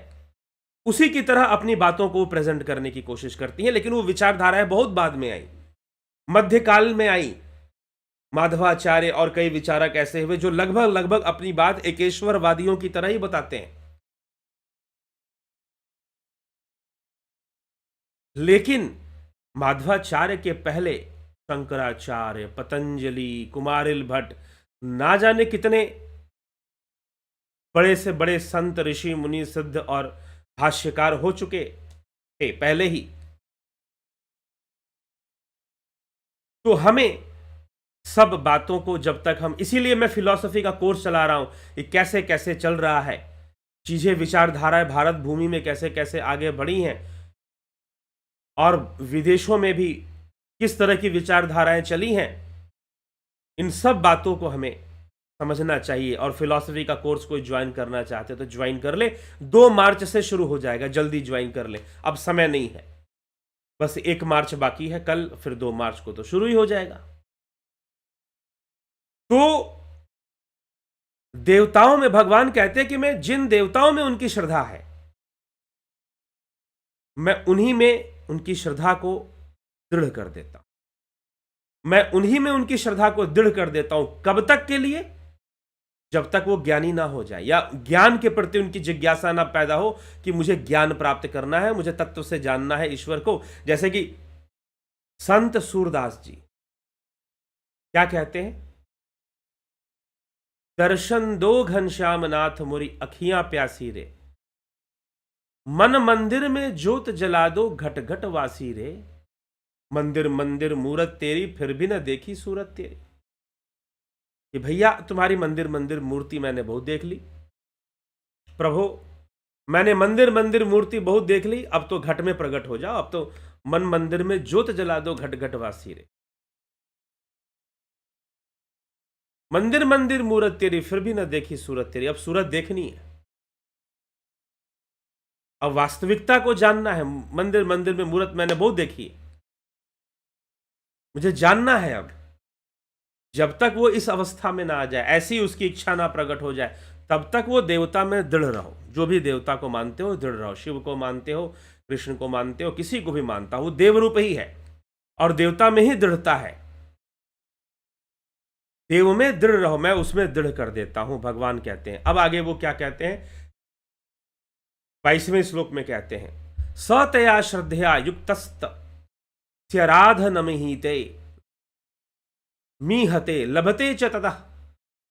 A: उसी की तरह अपनी बातों को प्रेजेंट करने की कोशिश करती हैं। लेकिन वो विचारधाराएं बहुत बाद में आई, मध्यकाल में आई। माधवाचार्य और कई विचारक ऐसे हुए जो लगभग अपनी बात एकेश्वरवादियों की तरह ही बताते हैं। लेकिन माध्वाचार्य के पहले शंकराचार्य, पतंजलि, कुमारिल भट्ट, ना जाने कितने बड़े से बड़े संत, ऋषि, मुनि, सिद्ध और भाष्यकार हो चुके थे पहले ही। तो हमें सब बातों को जब तक हम, इसीलिए मैं फिलॉसफी का कोर्स चला रहा हूं कि कैसे कैसे चल रहा है चीजें, विचारधाराएं भारत भूमि में कैसे कैसे आगे बढ़ी हैं और विदेशों में भी किस तरह की विचारधाराएं चली हैं। इन सब बातों को हमें समझना चाहिए। और फिलॉसफी का कोर्स कोई ज्वाइन करना चाहते तो ज्वाइन कर ले, 2 मार्च से शुरू हो जाएगा, जल्दी ज्वाइन कर ले, अब समय नहीं है, बस 1 मार्च बाकी है कल, फिर 2 मार्च को तो शुरू ही हो जाएगा। तो देवताओं में भगवान कहते हैं कि मैं जिन देवताओं में उनकी श्रद्धा है, मैं उन्हीं में उनकी श्रद्धा को दृढ़ कर देता हूं। मैं उन्हीं में उनकी श्रद्धा को दृढ़ कर देता हूं। कब तक के लिए? जब तक वो ज्ञानी ना हो जाए, या ज्ञान के प्रति उनकी जिज्ञासा ना पैदा हो कि मुझे ज्ञान प्राप्त करना है, मुझे तत्व से जानना है ईश्वर को। जैसे कि संत सूरदास जी क्या कहते हैं, दर्शन दो घनश्याम नाथ मोरी अखियां प्यासी रे, मन मंदिर में जोत जला दो घट घट वासी रे, मंदिर मंदिर मूरत तेरी फिर भी न देखी सूरत तेरी। कि भैया तुम्हारी मंदिर मंदिर मूर्ति मैंने बहुत देख ली प्रभु, मैंने मंदिर मंदिर मूर्ति बहुत देख ली, अब तो घट में प्रकट हो जाओ, अब तो मन मंदिर में ज्योत जला दो घट घट वासी रे, मंदिर मंदिर मूरत तेरी फिर भी न देखी सूरत तेरी। अब सूरत देखनी है, अब वास्तविकता को जानना है। मंदिर मंदिर में मूरत मैंने बहुत देखी है, मुझे जानना है। अब जब तक वो इस अवस्था में ना आ जाए, ऐसी उसकी इच्छा ना प्रकट हो जाए, तब तक वो देवता में दृढ़ रहो। जो भी देवता को मानते हो दृढ़ रहो, शिव को मानते हो, कृष्ण को मानते हो, किसी को भी मानता हो, देव रूप ही है और देवता में ही दृढ़ता है। देव में दृढ़ रहो, मैं उसमें दृढ़ कर देता हूं, भगवान कहते हैं। अब आगे वो क्या कहते हैं, 22वें श्लोक में कहते हैं, सतया श्रद्धया युक्तस्त स्याराधनमहीते मीहते लभते च ततः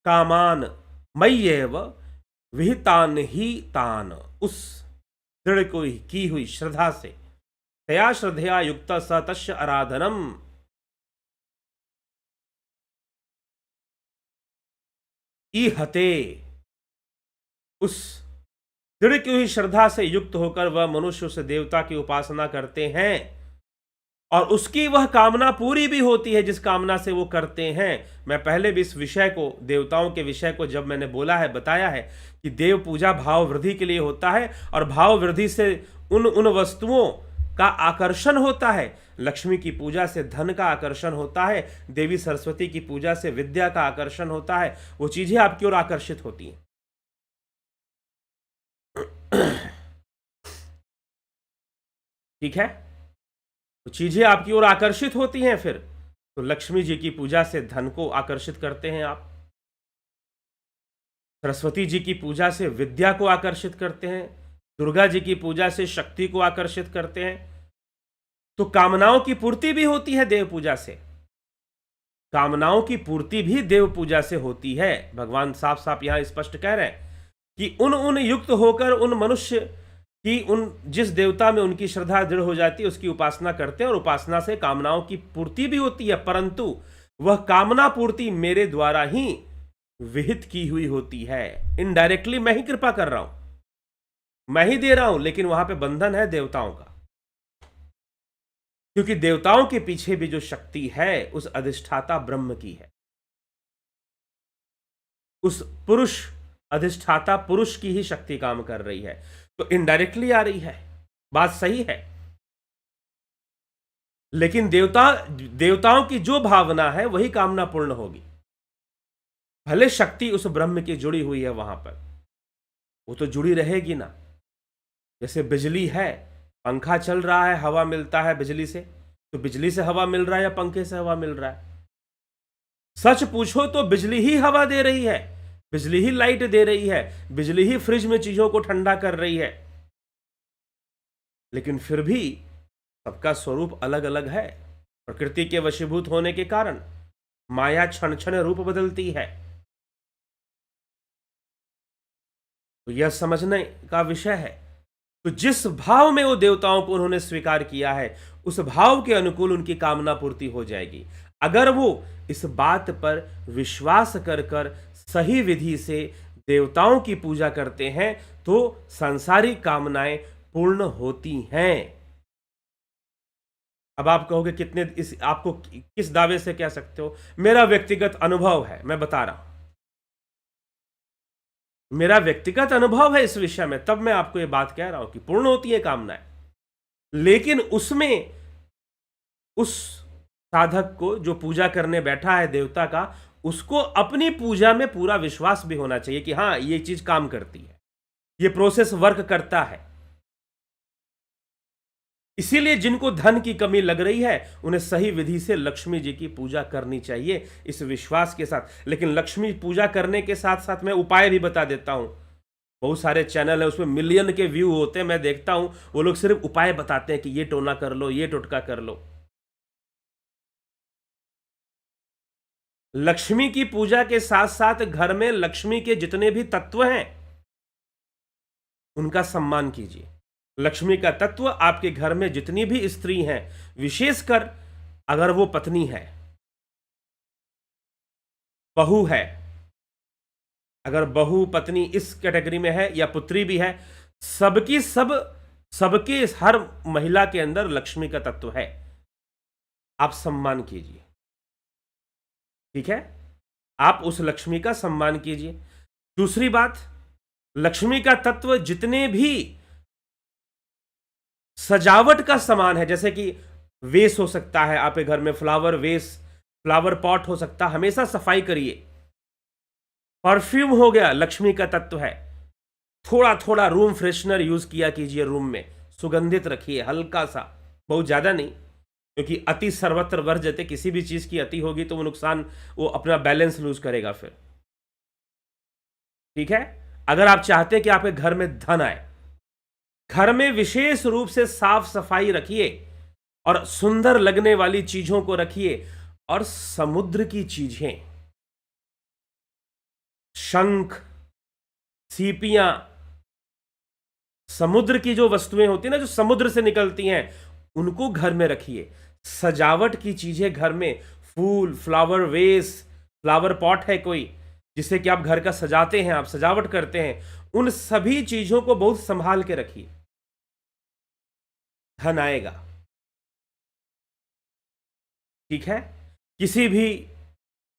A: कामान मय्येव विहितान ही तान। उस दृढ़ को की हुई श्रद्धा से, तया श्रद्धया युक्त स तस्य आराधनम, ईहते, उस दृढ़ की हुई श्रद्धा से युक्त होकर वह मनुष्य उस देवता की उपासना करते हैं और उसकी वह कामना पूरी भी होती है जिस कामना से वो करते हैं। मैं पहले भी इस विषय को, देवताओं के विषय को जब मैंने बोला है, बताया है कि देव पूजा भाव वृद्धि के लिए होता है और भाव वृद्धि से उन वस्तुओं का आकर्षण होता है। लक्ष्मी की पूजा से धन का आकर्षण होता है, देवी सरस्वती की पूजा से विद्या का आकर्षण होता है, वो चीजें आपकी ओर आकर्षित होती हैं। ठीक है, तो चीजें आपकी ओर आकर्षित होती हैं। फिर तो लक्ष्मी जी की पूजा से धन को आकर्षित करते हैं आप, सरस्वती जी की पूजा से विद्या को आकर्षित करते हैं, दुर्गा जी की पूजा से शक्ति को आकर्षित करते हैं। तो कामनाओं की पूर्ति भी होती है देव पूजा से, कामनाओं की पूर्ति भी देव पूजा से होती है। भगवान साफ साफ यहां स्पष्ट कह रहे हैं कि उन युक्त होकर उन मनुष्य कि उन जिस देवता में उनकी श्रद्धा दृढ़ हो जाती है उसकी उपासना करते हैं और उपासना से कामनाओं की पूर्ति भी होती है, परंतु वह कामना पूर्ति मेरे द्वारा ही विहित की हुई होती है। इनडायरेक्टली मैं ही कृपा कर रहा हूं, मैं ही दे रहा हूं, लेकिन वहां पे बंधन है देवताओं का, क्योंकि देवताओं के पीछे भी जो शक्ति है उस अधिष्ठाता ब्रह्म की है, उस पुरुष अधिष्ठाता पुरुष की ही शक्ति काम कर रही है, तो इनडायरेक्टली आ रही है, बात सही है। लेकिन देवताओं की जो भावना है वही कामना पूर्ण होगी। भले शक्ति उस ब्रह्म की जुड़ी हुई है वहां पर, वो तो जुड़ी रहेगी ना। जैसे बिजली है, पंखा चल रहा है, हवा मिलता है बिजली से, तो बिजली से हवा मिल रहा है या पंखे से हवा मिल रहा है? सच पूछो तो बिजली ही हवा दे रही है, बिजली ही लाइट दे रही है, बिजली ही फ्रिज में चीजों को ठंडा कर रही है। लेकिन फिर भी सबका स्वरूप अलग अलग है। प्रकृति के वशीभूत होने के कारण माया क्षण क्षण रूप बदलती है। तो यह समझने का विषय है। तो जिस भाव में वो देवताओं को उन्होंने स्वीकार किया है, उस भाव के अनुकूल उनकी कामना पूर्ति हो जाएगी। अगर वो इस बात पर विश्वास कर कर सही विधि से देवताओं की पूजा करते हैं तो सांसारिक कामनाएं पूर्ण होती हैं। अब आप कहोगे कितने इस आपको किस दावे से कह सकते हो? मेरा व्यक्तिगत अनुभव है, मैं बता रहा हूं। मेरा व्यक्तिगत अनुभव है इस विषय में, तब मैं आपको यह बात कह रहा हूं कि पूर्ण होती है कामनाएं। लेकिन उसमें उस साधक को जो पूजा करने बैठा है देवता का, उसको अपनी पूजा में पूरा विश्वास भी होना चाहिए कि हां ये चीज काम करती है, ये प्रोसेस वर्क करता है। इसीलिए जिनको धन की कमी लग रही है उन्हें सही विधि से लक्ष्मी जी की पूजा करनी चाहिए इस विश्वास के साथ। लेकिन लक्ष्मी पूजा करने के साथ साथ मैं उपाय भी बता देता हूं। बहुत सारे चैनल है, उसमें मिलियन के व्यू होते हैं, मैं देखता हूं वो लोग सिर्फ उपाय बताते हैं कि ये टोना कर लो, ये टोटका कर लो। लक्ष्मी की पूजा के साथ साथ घर में लक्ष्मी के जितने भी तत्व हैं उनका सम्मान कीजिए। लक्ष्मी का तत्व आपके घर में जितनी भी स्त्री हैं, विशेषकर अगर वो पत्नी है, बहू है, अगर बहू पत्नी इस कैटेगरी में है या पुत्री भी है, सबके हर महिला के अंदर लक्ष्मी का तत्व है। आप सम्मान कीजिए, ठीक है? आप उस लक्ष्मी का सम्मान कीजिए। दूसरी बात, लक्ष्मी का तत्व जितने भी सजावट का सामान है, जैसे कि वेस हो सकता है आपके घर में, फ्लावर वेस, फ्लावर पॉट हो सकता है, हमेशा सफाई करिए। परफ्यूम हो गया, लक्ष्मी का तत्व है। थोड़ा थोड़ा रूम फ्रेशनर यूज किया कीजिए, रूम में सुगंधित रखिए, हल्का सा, बहुत ज्यादा नहीं, क्योंकि अति सर्वत्र वर्ज्यते। किसी भी चीज की अति होगी तो वो नुकसान, वो अपना बैलेंस लूज करेगा फिर, ठीक है? अगर आप चाहते हैं कि आपके घर में धन आए, घर में विशेष रूप से साफ सफाई रखिए और सुंदर लगने वाली चीजों को रखिए। और समुद्र की चीजें, शंख, सीपियां, समुद्र की जो वस्तुएं होती हैं ना, जो समुद्र से निकलती हैं, उनको घर में रखिए। सजावट की चीजें घर में, फूल, फ्लावर वेस, फ्लावर पॉट है कोई जिसे कि आप घर का सजाते हैं, आप सजावट करते हैं, उन सभी चीजों को बहुत संभाल के रखिए, धन आएगा, ठीक है? किसी भी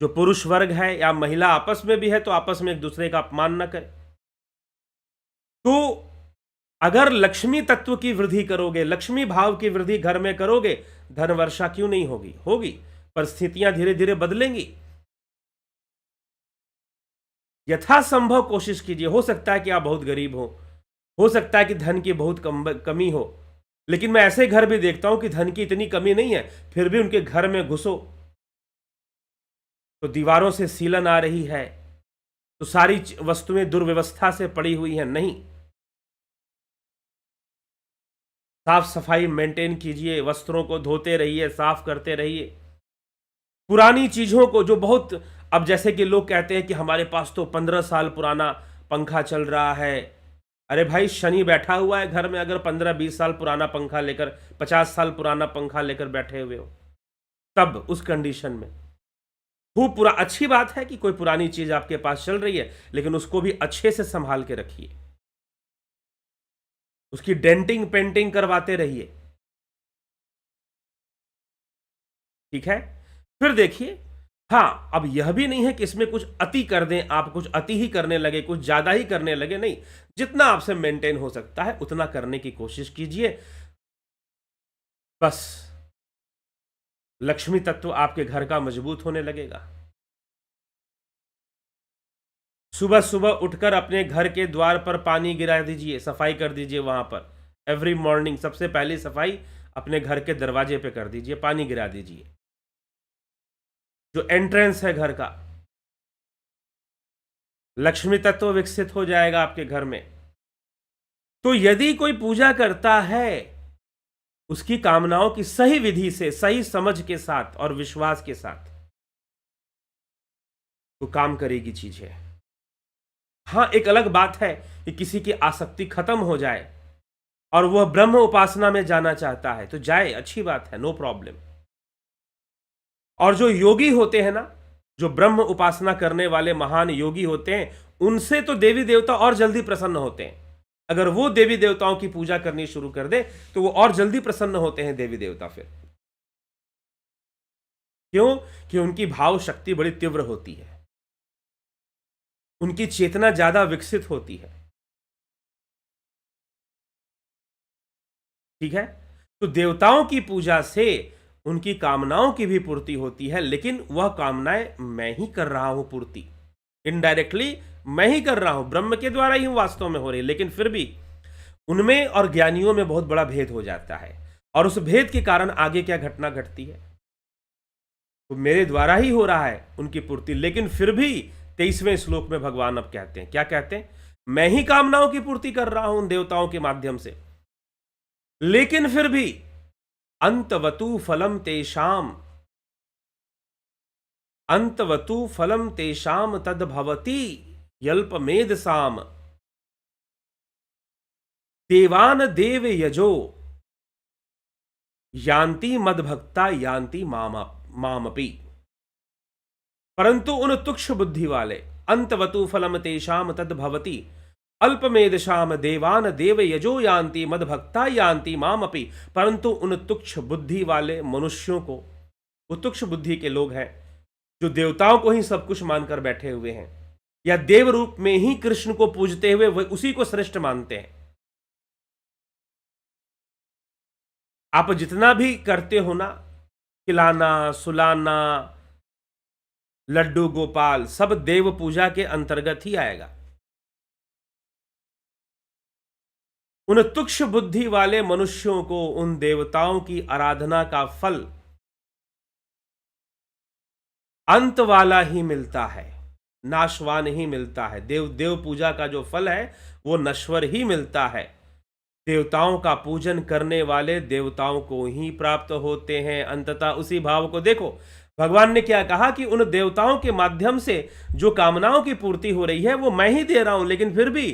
A: जो पुरुष वर्ग है या महिला आपस में भी है तो आपस में एक दूसरे का अपमान न करें। तो अगर लक्ष्मी तत्व की वृद्धि करोगे, लक्ष्मी भाव की वृद्धि घर में करोगे, धन वर्षा क्यों नहीं होगी? होगी। परिस्थितियां धीरे धीरे बदलेंगी। यथासंभव कोशिश कीजिए। हो सकता है कि आप बहुत गरीब हो सकता है कि धन की बहुत कमी हो, लेकिन मैं ऐसे घर भी देखता हूं कि धन की इतनी कमी नहीं है, फिर भी उनके घर में घुसो तो दीवारों से सीलन आ रही है, तो सारी वस्तुएं दुर्व्यवस्था से पड़ी हुई हैं। नहीं, साफ सफाई मेंटेन कीजिए, वस्त्रों को धोते रहिए, साफ करते रहिए। पुरानी चीजों को जो बहुत, अब जैसे कि लोग कहते हैं कि हमारे पास तो 15 साल पुराना पंखा चल रहा है। अरे भाई, शनि बैठा हुआ है घर में, अगर 15-20 साल पुराना पंखा लेकर, 50 साल पुराना पंखा लेकर बैठे हुए हो, तब उस कंडीशन में खूब पूरा, अच्छी बात है कि कोई पुरानी चीज आपके पास चल रही है, लेकिन उसको भी अच्छे से संभाल के रखिए, उसकी डेंटिंग पेंटिंग करवाते रहिए, ठीक है? फिर देखिए, हाँ, अब यह भी नहीं है कि इसमें कुछ अति कर दें, आप कुछ अति ही करने लगे, कुछ ज्यादा ही करने लगे, नहीं। जितना आपसे मेंटेन हो सकता है उतना करने की कोशिश कीजिए। बस लक्ष्मी तत्व आपके घर का मजबूत होने लगेगा। सुबह सुबह उठकर अपने घर के द्वार पर पानी गिरा दीजिए, सफाई कर दीजिए। वहां पर एवरी मॉर्निंग सबसे पहली सफाई अपने घर के दरवाजे पे कर दीजिए, पानी गिरा दीजिए। जो एंट्रेंस है घर का, लक्ष्मी तत्व विकसित हो जाएगा आपके घर में। तो यदि कोई पूजा करता है, उसकी कामनाओं की सही विधि से, सही समझ के साथ और विश्वास के साथ वो काम करेगी चीजें। हां, एक अलग बात है कि किसी की आसक्ति खत्म हो जाए और वह ब्रह्म उपासना में जाना चाहता है तो जाए, अच्छी बात है, नो प्रॉब्लम। और जो योगी होते हैं ना, जो ब्रह्म उपासना करने वाले महान योगी होते हैं, उनसे तो देवी देवता और जल्दी प्रसन्न होते हैं। अगर वो देवी देवताओं की पूजा करनी शुरू कर दे तो वो और जल्दी प्रसन्न होते हैं देवी देवता फिर। क्यों? कि उनकी भाव शक्ति बड़ी तीव्र होती है, उनकी चेतना ज्यादा विकसित होती है। ठीक है? तो देवताओं की पूजा से उनकी कामनाओं की भी पूर्ति होती है, लेकिन वह कामनाएं मैं ही कर रहा हूं पूर्ति, इनडायरेक्टली मैं ही कर रहा हूं, ब्रह्म के द्वारा ही वास्तव में हो रही, लेकिन फिर भी उनमें और ज्ञानियों में बहुत बड़ा भेद हो जाता है। और उस भेद के कारण आगे क्या घटना घटती है, तो मेरे द्वारा ही हो रहा है उनकी पूर्ति, लेकिन फिर भी 23वें श्लोक में भगवान अब कहते हैं, क्या कहते हैं? मैं ही कामनाओं की पूर्ति कर रहा हूं उन देवताओं के माध्यम से, लेकिन फिर भी अंतवतु फलम तेषाम, अंतवतु फलम तेषाम तद्भवति यल्पमेध साम देवान देव यजो यान्ति मदभक्ता यान्ति मामपि। परंतु उन तुक्ष बुद्धि वाले, अंतवतु फलम तेषाम तद्भवति अल्पमेधशाम देवान देव यजो यान्ति मदभक्ता यान्ति मामपि। परंतु उन तुक्ष बुद्धि वाले मनुष्यों को, वो तुक्ष बुद्धि के लोग हैं जो देवताओं को ही सब कुछ मानकर बैठे हुए हैं, या देव रूप में ही कृष्ण को पूजते हुए वे उसी को श्रेष्ठ मानते हैं। आप जितना भी करते हो ना, खिलाना सुलाना लड्डू गोपाल, सब देव पूजा के अंतर्गत ही आएगा। उन तुक्ष बुद्धि वाले मनुष्यों को उन देवताओं की आराधना का फल अंत वाला ही मिलता है, नाशवान ही मिलता है। देव पूजा का जो फल है वो नश्वर ही मिलता है। देवताओं का पूजन करने वाले देवताओं को ही प्राप्त होते हैं अंततः। उसी भाव को देखो, भगवान ने क्या कहा कि उन देवताओं के माध्यम से जो कामनाओं की पूर्ति हो रही है वो मैं ही दे रहा हूं, लेकिन फिर भी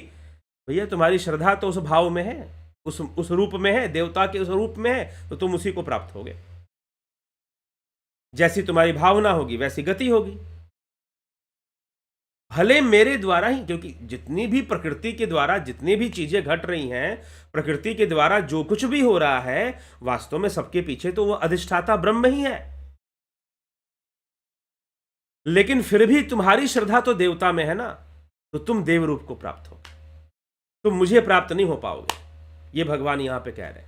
A: भैया तुम्हारी श्रद्धा तो उस भाव में है, उस रूप में है, देवता के उस रूप में है, तो तुम उसी को प्राप्त होगे। जैसी तुम्हारी भावना होगी वैसी गति होगी। भले मेरे द्वारा ही, क्योंकि जितनी भी प्रकृति के द्वारा जितनी भी चीजें घट रही हैं, प्रकृति के द्वारा जो कुछ भी हो रहा है, वास्तव में सबके पीछे तो वो अधिष्ठाता ब्रह्म ही है। लेकिन फिर भी तुम्हारी श्रद्धा तो देवता में है ना, तो तुम देव रूप को प्राप्त हो, तुम मुझे प्राप्त नहीं हो पाओगे, ये भगवान यहां पे कह रहे हैं।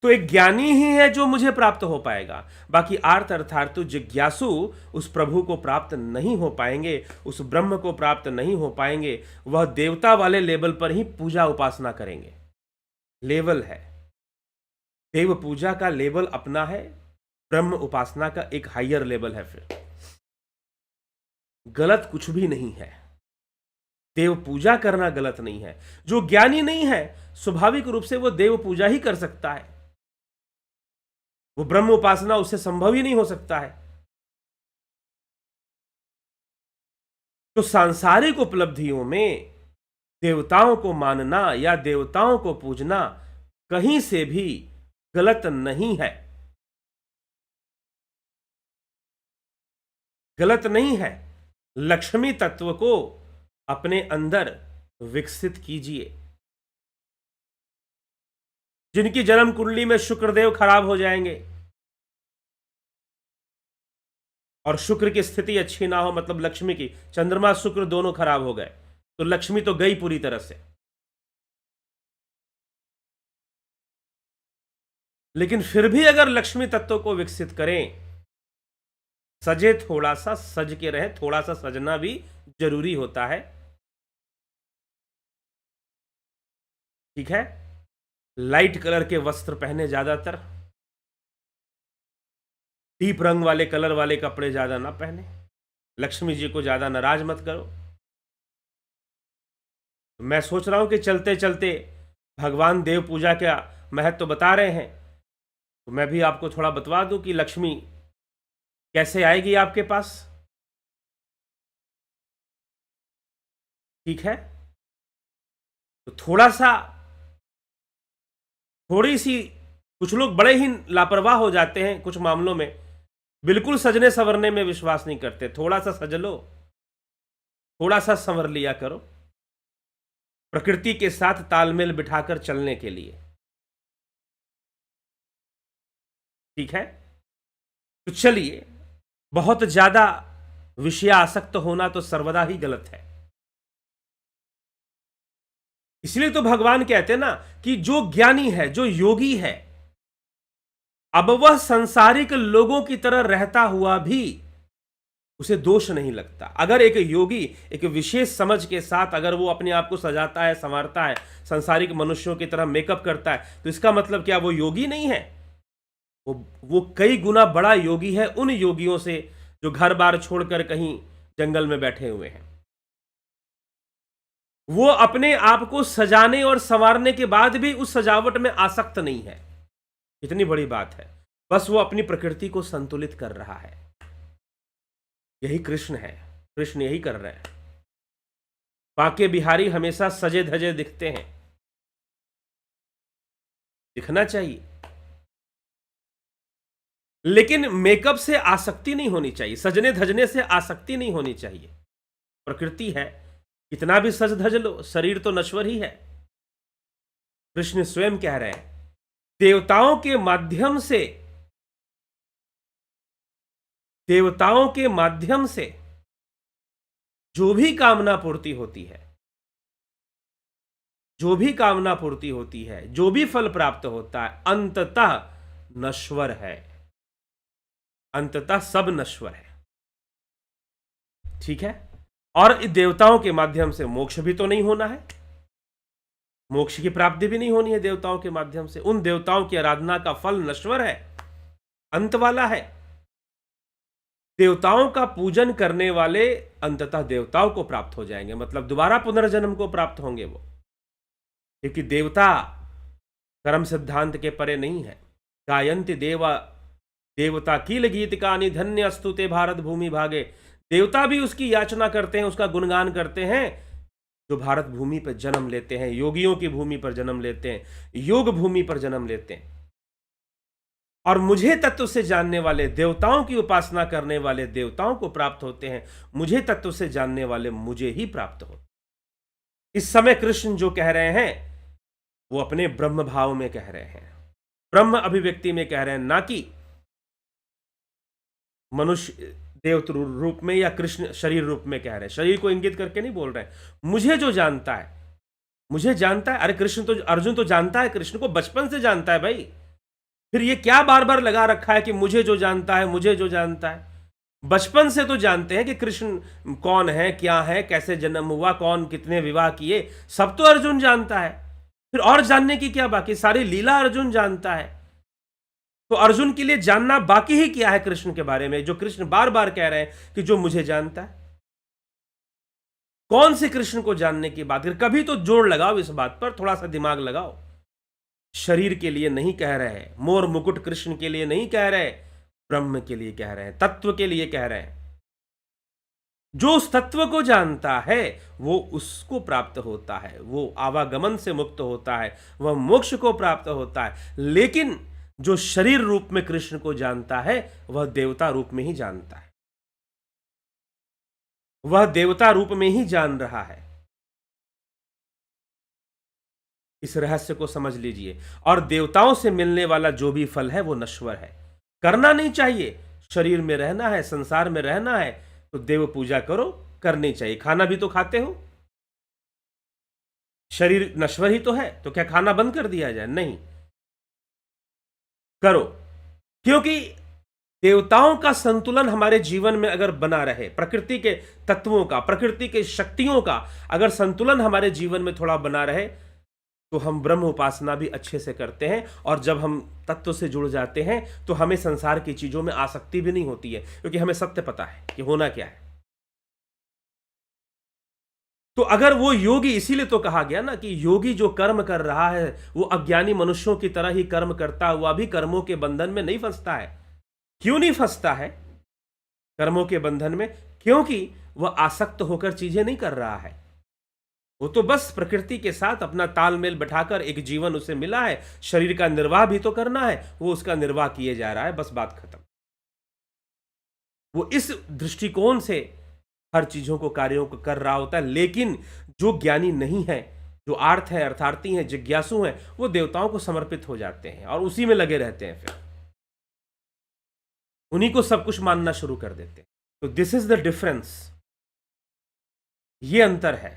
A: तो एक ज्ञानी ही है जो मुझे प्राप्त हो पाएगा, बाकी आर्त अर्थात जिज्ञासु उस प्रभु को प्राप्त नहीं हो पाएंगे, उस ब्रह्म को प्राप्त नहीं हो पाएंगे। वह देवता वाले लेवल पर ही पूजा उपासना करेंगे। लेवल है, देव पूजा का लेवल अपना है, ब्रह्म उपासना का एक हायर लेवल है। फिर गलत कुछ भी नहीं है, देव पूजा करना गलत नहीं है। जो ज्ञानी नहीं है स्वाभाविक रूप से वो देव पूजा ही कर सकता है, वो ब्रह्म उपासना उससे संभव ही नहीं हो सकता है। तो सांसारिक उपलब्धियों में देवताओं को मानना या देवताओं को पूजना कहीं से भी गलत नहीं है, गलत नहीं है। लक्ष्मी तत्व को अपने अंदर विकसित कीजिए। जिनकी जन्म कुंडली में शुक्रदेव खराब हो जाएंगे और शुक्र की स्थिति अच्छी ना हो, मतलब लक्ष्मी की, चंद्रमा शुक्र दोनों खराब हो गए, तो लक्ष्मी तो गई पूरी तरह से। लेकिन फिर भी अगर लक्ष्मी तत्व को विकसित करें, सजे थोड़ा सा, सज के रहे, थोड़ा सा सजना भी जरूरी होता है। ठीक है? लाइट कलर के वस्त्र पहने, ज्यादातर डीप रंग वाले कलर वाले कपड़े ज्यादा ना पहने, लक्ष्मी जी को ज्यादा नाराज मत करो। मैं सोच रहा हूं कि चलते चलते भगवान देव पूजा का महत्व बता रहे हैं, तो मैं भी आपको थोड़ा बतवा दूं कि लक्ष्मी कैसे आएगी आपके पास। ठीक है, तो थोड़ी सी, कुछ लोग बड़े ही लापरवाह हो जाते हैं कुछ मामलों में, बिल्कुल सजने संवरने में विश्वास नहीं करते। थोड़ा सा सज लो, थोड़ा सा संवर लिया करो, प्रकृति के साथ तालमेल बिठाकर चलने के लिए। ठीक है, तो चलिए, बहुत ज्यादा विषयासक्त होना तो सर्वदा ही गलत है। इसलिए तो भगवान कहते हैं ना कि जो ज्ञानी है, जो योगी है, अब वह संसारिक लोगों की तरह रहता हुआ भी उसे दोष नहीं लगता। अगर एक योगी एक विशेष समझ के साथ अगर वो अपने आप को सजाता है, संवारता है, संसारिक मनुष्यों की तरह मेकअप करता है, तो इसका मतलब क्या वो योगी नहीं है? वो कई गुना बड़ा योगी है उन योगियों से जो घर बार छोड़कर कहीं जंगल में बैठे हुए हैं। वो अपने आप को सजाने और संवारने के बाद भी उस सजावट में आसक्त नहीं है। इतनी बड़ी बात है, बस वो अपनी प्रकृति को संतुलित कर रहा है। यही कृष्ण है, कृष्ण यही कर रहे हैं। बांके बिहारी हमेशा सजे धजे दिखते हैं, दिखना चाहिए, लेकिन मेकअप से आसक्ति नहीं होनी चाहिए, सजने धजने से आसक्ति नहीं होनी चाहिए। प्रकृति है, कितना भी सज धज लो, शरीर तो नश्वर ही है। कृष्ण स्वयं कह रहे हैं, देवताओं के माध्यम से जो भी कामना पूर्ति होती है, जो भी फल प्राप्त होता है, अंततः नश्वर है, अंततः सब नश्वर है। ठीक है, और देवताओं के माध्यम से मोक्ष भी तो नहीं होना है, मोक्ष की प्राप्ति भी नहीं होनी है देवताओं के माध्यम से। उन देवताओं की आराधना का फल नश्वर है, अंत वाला है। देवताओं का पूजन करने वाले अंततः देवताओं को प्राप्त हो जाएंगे, मतलब दोबारा पुनर्जन्म को प्राप्त होंगे वो, क्योंकि देवता कर्म सिद्धांत के परे नहीं है। गायंति देवता कील गीत का धन्य अस्तुते भारत भूमि भागे। देवता भी उसकी याचना करते हैं, उसका गुणगान करते हैं, जो भारत भूमि पर जन्म लेते हैं, योगियों की भूमि पर जन्म लेते हैं, योग भूमि पर जन्म लेते हैं। और मुझे तत्व से जानने वाले, देवताओं की उपासना करने वाले देवताओं को प्राप्त होते हैं, मुझे तत्व से जानने वाले मुझे ही प्राप्त होते हैं। इस समय कृष्ण जो कह रहे हैं वो अपने ब्रह्म भाव में कह रहे हैं, ब्रह्म अभिव्यक्ति में कह रहे हैं, ना कि मनुष्य देव रूप में या कृष्ण शरीर रूप में कह रहे हैं। शरीर को इंगित करके नहीं बोल रहे हैं। मुझे जो जानता है, मुझे जानता है। अरे अर्जुन तो जानता है, कृष्ण को बचपन से जानता है भाई। फिर ये क्या बार बार लगा रखा है कि मुझे जो जानता है, मुझे जो जानता है? बचपन से तो जानते हैं कि कृष्ण कौन है, क्या है, कैसे जन्म हुआ, कौन कितने विवाह किए, सब तो अर्जुन जानता है। फिर और जानने की क्या बाकी? सारी लीला अर्जुन जानता है। तो अर्जुन के लिए जानना बाकी ही क्या है कृष्ण के बारे में, जो कृष्ण बार बार कह रहे हैं कि जो मुझे जानता है? कौन से कृष्ण को जानने की बात? कभी तो जोड़ लगाओ इस बात पर, थोड़ा सा दिमाग लगाओ। शरीर के लिए नहीं कह रहे, मोर मुकुट कृष्ण के लिए नहीं कह रहे, ब्रह्म के लिए कह रहे हैं, तत्व के लिए कह रहे हैं। जो उस तत्व को जानता है वो उसको प्राप्त होता है, वो आवागमन से मुक्त होता है, वह मोक्ष को प्राप्त होता है। लेकिन जो शरीर रूप में कृष्ण को जानता है वह देवता रूप में ही जानता है, वह देवता रूप में ही जान रहा है। इस रहस्य को समझ लीजिए। और देवताओं से मिलने वाला जो भी फल है वो नश्वर है, करना नहीं चाहिए। शरीर में रहना है, संसार में रहना है तो देव पूजा करो, करनी चाहिए। खाना भी तो खाते हो, शरीर नश्वर ही तो है, तो क्या खाना बंद कर दिया जाए? नहीं, करो। क्योंकि देवताओं का संतुलन हमारे जीवन में अगर बना रहे, प्रकृति के तत्वों का, प्रकृति के शक्तियों का अगर संतुलन हमारे जीवन में थोड़ा बना रहे, तो हम ब्रह्म उपासना भी अच्छे से करते हैं। और जब हम तत्व से जुड़ जाते हैं तो हमें संसार की चीजों में आसक्ति भी नहीं होती है, क्योंकि हमें सत्य पता है कि होना क्या है। तो अगर वो योगी, इसीलिए तो कहा गया ना कि योगी जो कर्म कर रहा है वो अज्ञानी मनुष्यों की तरह ही कर्म करता हुआ भी कर्मों के बंधन में नहीं फंसता है। क्यों नहीं फंसता है कर्मों के बंधन में? क्योंकि वह आसक्त होकर चीजें नहीं कर रहा है। वो तो बस प्रकृति के साथ अपना तालमेल बैठाकर एक जीवन उसे मिला है, शरीर का निर्वाह भी तो करना है, वो उसका निर्वाह किए जा रहा है, बस बात खत्म। वो इस दृष्टिकोण से हर चीजों को, कार्यों को कर रहा होता है। लेकिन जो ज्ञानी नहीं है, जो आर्थ है, अर्थार्थी हैं, जिज्ञासु हैं, वो देवताओं को समर्पित हो जाते हैं और उसी में लगे रहते हैं, फिर उन्हीं को सब कुछ मानना शुरू कर देते हैं। तो दिस इज द डिफरेंस, ये अंतर है।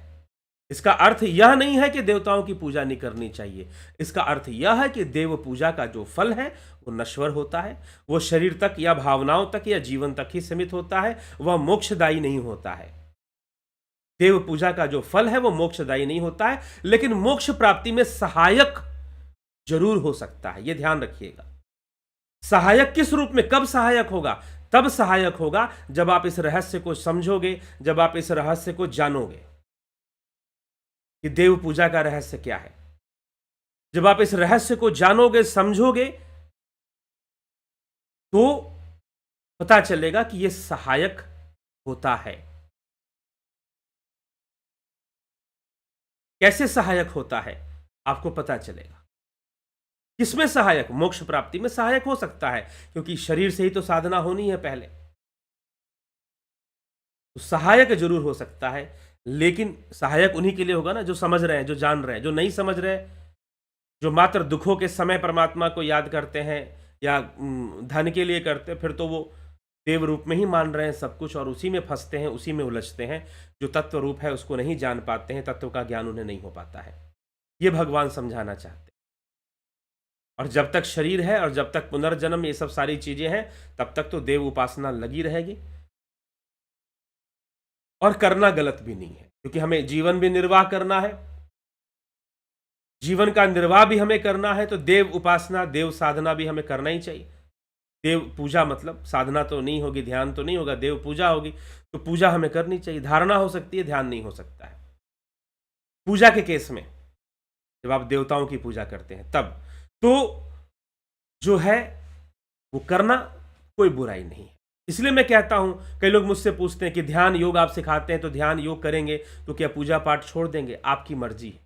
A: इसका अर्थ यह नहीं है कि देवताओं की पूजा नहीं करनी चाहिए। इसका अर्थ यह है कि देव पूजा का जो फल है वो नश्वर होता है, वो शरीर तक या भावनाओं तक या जीवन तक ही सीमित होता है, वह मोक्षदायी नहीं होता है। देव पूजा का जो फल है वो मोक्षदायी नहीं होता है, लेकिन मोक्ष प्राप्ति में सहायक जरूर हो सकता है, यह ध्यान रखिएगा। सहायक किस रूप में, कब सहायक होगा? तब सहायक होगा जब आप इस रहस्य को समझोगे, जब आप इस रहस्य को जानोगे कि देव पूजा का रहस्य क्या है। जब आप इस रहस्य को जानोगे, समझोगे, तो पता चलेगा कि यह सहायक होता है। कैसे सहायक होता है आपको पता चलेगा। किसमें सहायक? मोक्ष प्राप्ति में सहायक हो सकता है, क्योंकि शरीर से ही तो साधना होनी है पहले, तो सहायक जरूर हो सकता है। लेकिन सहायक उन्हीं के लिए होगा ना जो समझ रहे हैं, जो जान रहे हैं। जो नहीं समझ रहे, जो मात्र दुखों के समय परमात्मा को याद करते हैं या धन के लिए करते हैं, फिर तो वो देव रूप में ही मान रहे हैं सब कुछ और उसी में फंसते हैं, उसी में उलझते हैं। जो तत्व रूप है उसको नहीं जान पाते हैं, तत्व का ज्ञान उन्हें नहीं हो पाता है। ये भगवान समझाना चाहते हैं। और जब तक शरीर है और जब तक पुनर्जन्म, ये सब सारी चीजें हैं, तब तक तो देव उपासना लगी रहेगी। और करना गलत भी नहीं है, क्योंकि हमें जीवन भी निर्वाह करना है। जीवन का निर्वाह भी हमें करना है, तो देव उपासना, देव साधना भी हमें करना ही चाहिए। देव पूजा मतलब साधना तो नहीं होगी, ध्यान तो नहीं होगा, देव पूजा होगी, तो पूजा हमें करनी चाहिए। धारणा हो सकती है, ध्यान नहीं हो सकता है। पूजा के केस में जब आप देवताओं की पूजा करते हैं तब तो जो है वो करना कोई बुराई नहीं है। इसलिए मैं कहता हूं, कई लोग मुझसे पूछते हैं कि ध्यान योग आप सिखाते हैं, तो ध्यान योग करेंगे तो क्या पूजा पाठ छोड़ देंगे? आपकी मर्जी है,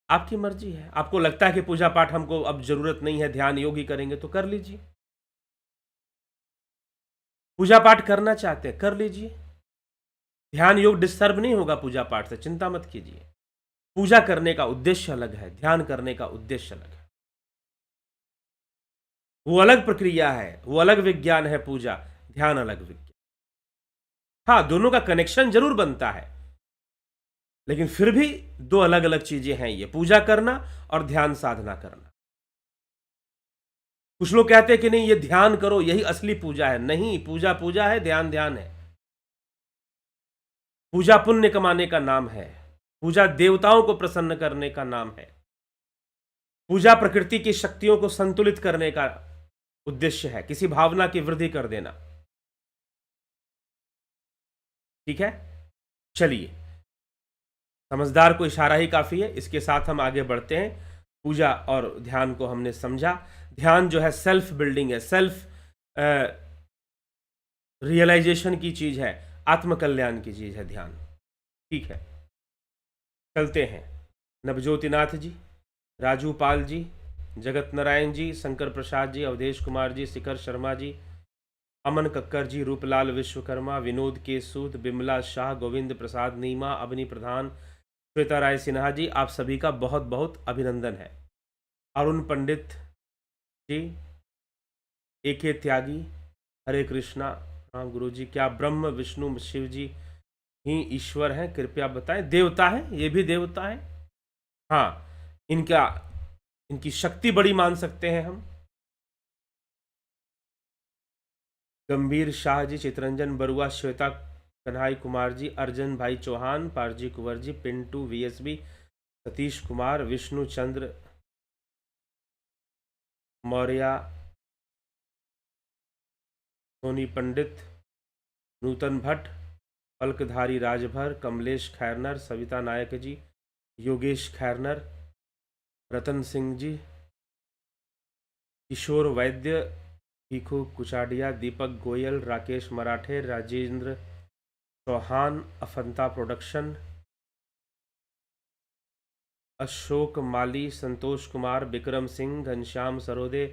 A: आपकी मर्जी है। आपको लगता है कि पूजा पाठ हमको अब जरूरत नहीं है, ध्यान योग ही करेंगे, तो कर लीजिए। पूजा पाठ करना चाहते हैं, कर लीजिए। ध्यान योग डिस्टर्ब नहीं होगा पूजा पाठ से, चिंता मत कीजिए। पूजा करने का उद्देश्य अलग है, ध्यान करने का उद्देश्य अलग है। वो अलग प्रक्रिया है, वो अलग विज्ञान है पूजा, ध्यान अलग विज्ञान। हाँ, दोनों का कनेक्शन जरूर बनता है, लेकिन फिर भी दो अलग अलग चीजें हैं, ये पूजा करना और ध्यान साधना करना। कुछ लोग कहते हैं कि नहीं, ये ध्यान करो, यही असली पूजा है। नहीं, पूजा पूजा है, ध्यान ध्यान है। पूजा पुण्य कमाने का नाम है, पूजा देवताओं को प्रसन्न करने का नाम है, पूजा प्रकृति की शक्तियों को संतुलित करने का उद्देश्य है, किसी भावना की वृद्धि कर देना। ठीक है, चलिए, समझदार को इशारा ही काफी है। इसके साथ हम आगे बढ़ते हैं। पूजा और ध्यान को हमने समझा। ध्यान जो है सेल्फ बिल्डिंग है, सेल्फ रियलाइजेशन की चीज है, आत्मकल्याण की चीज है ध्यान। ठीक है, चलते हैं। नवज्योतिनाथ जी, राजू पाल जी, जगत नारायण जी, शंकर प्रसाद जी, अवधेश कुमार जी, शिखर शर्मा जी, अमन कक्कर जी, रूपलाल विश्वकर्मा, विनोद के सूद, बिमला शाह, गोविंद प्रसाद नीमा, अवनी प्रधान, श्वेता राय सिन्हा जी, आप सभी का बहुत बहुत अभिनंदन है। अरुण पंडित जी, एके त्यागी, हरे कृष्णा। हाँ गुरु जी, क्या ब्रह्म विष्णु शिव जी ही ईश्वर हैं? कृपया बताएं। देवता है, ये भी देवता है। हाँ, इनकी शक्ति बड़ी मान सकते हैं हम। गंभीर शाह जी, चितरंजन बरुआ, श्वेता कन्हाई कुमार जी, अर्जन भाई चौहान, पारजी कुंवर जी, पिंटू वीएसबी, सतीश कुमार, विष्णु चंद्र मौर्य, सोनी पंडित, नूतन भट्ट, पलकधारी राजभर, कमलेश खैरनर, सविता नायक जी, योगेश खैरनर, रतन सिंह जी, किशोर वैद्य, भीखू कुचाडिया, दीपक गोयल, राकेश मराठे, राजेंद्र चौहान, अफंता प्रोडक्शन, अशोक माली, संतोष कुमार, विक्रम सिंह, घनश्याम सरोदे,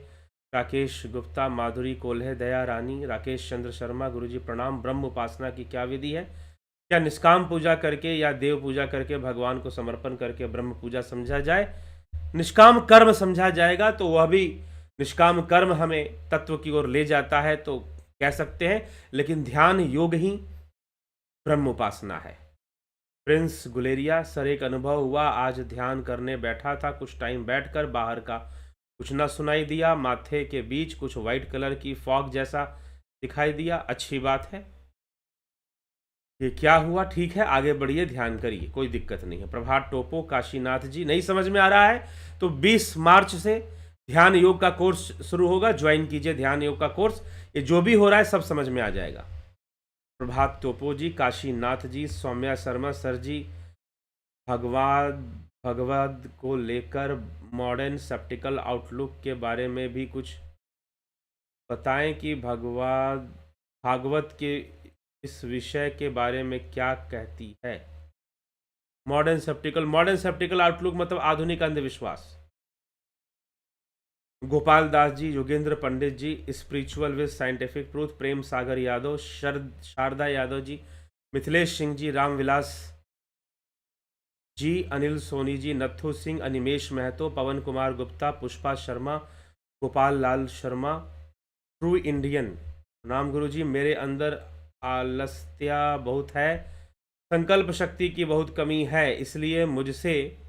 A: राकेश गुप्ता, माधुरी कोल्हे, दया रानी, राकेश चंद्र शर्मा। गुरुजी प्रणाम। ब्रह्म उपासना की क्या विधि है? क्या निष्काम पूजा करके या देव पूजा करके भगवान को समर्पण करके ब्रह्म पूजा समझा जाए? निष्काम कर्म समझा जाएगा तो वह भी निष्काम कर्म हमें तत्व की ओर ले जाता है तो कह सकते हैं, लेकिन ध्यान योग ही ब्रह्म उपासना है। प्रिंस गुलेरिया, सर एक अनुभव हुआ, आज ध्यान करने बैठा था, कुछ टाइम बैठकर बाहर का कुछ न सुनाई दिया, माथे के बीच कुछ व्हाइट कलर की फॉग जैसा दिखाई दिया। अच्छी बात है। ये क्या हुआ? ठीक है, आगे बढ़िए, ध्यान करिए, कोई दिक्कत नहीं है। प्रभात टोपो, काशीनाथ जी, नहीं समझ में आ रहा है तो 20 मार्च से ध्यान योग का कोर्स शुरू होगा, ज्वाइन कीजिए ध्यान योग का कोर्स। ये जो भी हो रहा है सब समझ में आ जाएगा। प्रभात टोपो जी, काशीनाथ जी, सौम्या शर्मा सर जी, भगवद को लेकर मॉडर्न स्केप्टिकल आउटलुक के बारे में भी कुछ बताएं कि भागवत के इस विषय के बारे में क्या कहती है। मॉडर्न स्केप्टिकल आउटलुक मतलब आधुनिक अंधविश्वास। Gopal Das ji, Yogendra Pandit ji, spiritual with scientific proof, Prem Sagar Yadav, Sharda Yadav ji, Mithilesh Singh ji, Ramvilas ji, Anil Soni ji, Nathu Singh, Animesh Mahato, Pawan Kumar Gupta, Pushpa Sharma, Gopal Lal Sharma, true Indian. नाम गुरु जी, मेरे अंदर आलस्या बहुत है, संकल्प शक्ति की बहुत कमी है, इसलिए मुझसे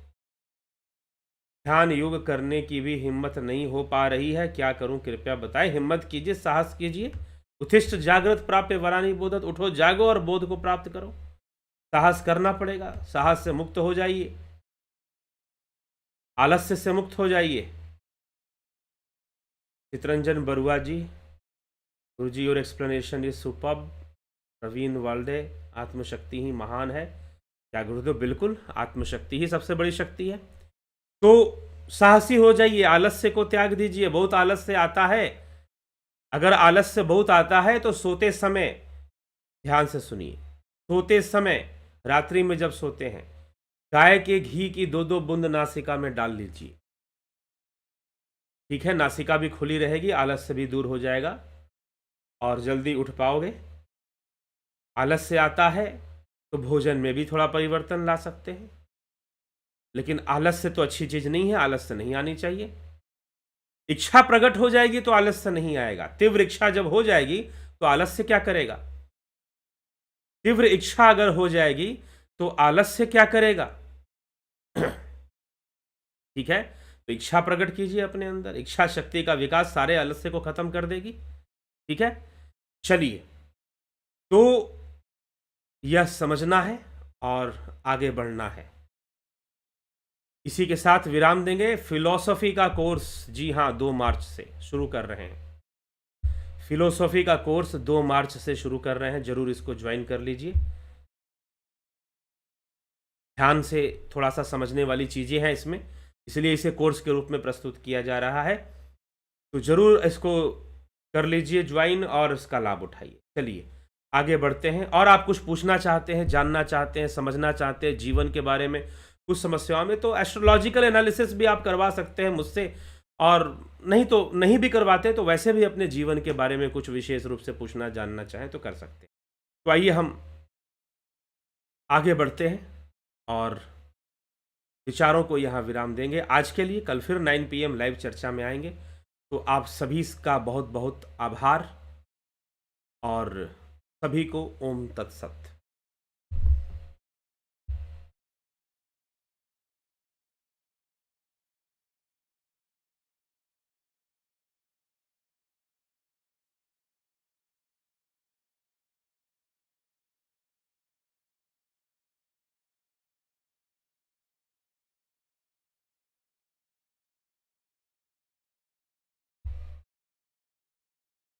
A: ध्यान योग करने की भी हिम्मत नहीं हो पा रही है, क्या करूं कृपया बताएं। हिम्मत कीजिए, साहस कीजिए। उत्तिष्ठ जागृत प्राप्य वरानी बोधत, उठो जागो और बोध को प्राप्त करो। साहस करना पड़ेगा, साहस से मुक्त हो जाइए, आलस्य से मुक्त हो जाइए। Chitranjan Barua ji, Guru ji your explanation is superb. Praveen Walde, आत्मशक्ति ही महान है। क्या गुरुदेव? बिल्कुल, आत्मशक्ति ही सबसे बड़ी शक्ति है। तो साहसी हो जाइए, आलस्य को त्याग दीजिए। बहुत आलस्य आता है, अगर आलस्य बहुत आता है तो सोते समय ध्यान से सुनिए। सोते समय, रात्रि में जब सोते हैं, गाय के घी की 2-2 बूंद नासिका में डाल लीजिए। ठीक है, नासिका भी खुली रहेगी, आलस्य भी दूर हो जाएगा और जल्दी उठ पाओगे। आलस्य आता है तो भोजन में भी थोड़ा परिवर्तन ला सकते हैं, लेकिन आलस्य तो अच्छी चीज नहीं है, आलस्य नहीं आनी चाहिए। इच्छा प्रकट हो जाएगी तो आलस्य नहीं आएगा। तीव्र इच्छा जब हो जाएगी तो आलस्य क्या करेगा? तीव्र इच्छा अगर हो जाएगी तो आलस्य क्या करेगा? ठीक है, तो इच्छा प्रकट कीजिए अपने अंदर। इच्छा शक्ति का विकास सारे आलस्य को खत्म कर देगी। ठीक है, चलिए, तो यह समझना है और आगे बढ़ना है। इसी के साथ विराम देंगे। फिलॉसफी का कोर्स, जी हाँ, 2 मार्च से शुरू कर रहे हैं। फिलॉसफी का कोर्स 2 मार्च से शुरू कर रहे हैं, जरूर इसको ज्वाइन कर लीजिए। ध्यान से थोड़ा सा समझने वाली चीजें हैं इसमें, इसलिए इसे कोर्स के रूप में प्रस्तुत किया जा रहा है। तो जरूर इसको कर लीजिए ज्वाइन और इसका लाभ उठाइए। चलिए आगे बढ़ते हैं। और आप कुछ पूछना चाहते हैं, जानना चाहते हैं, समझना चाहते हैं जीवन के बारे में, कुछ समस्याओं में, तो एस्ट्रोलॉजिकल एनालिसिस भी आप करवा सकते हैं मुझसे, और नहीं तो नहीं भी करवाते तो वैसे भी अपने जीवन के बारे में कुछ विशेष रूप से पूछना जानना चाहें तो कर सकते हैं। तो आइए हम आगे बढ़ते हैं और विचारों को यहाँ विराम देंगे आज के लिए। कल फिर 9 PM लाइव चर्चा में आएंगे। तो आप सभी का बहुत बहुत आभार और सभी को ओम तत्सत।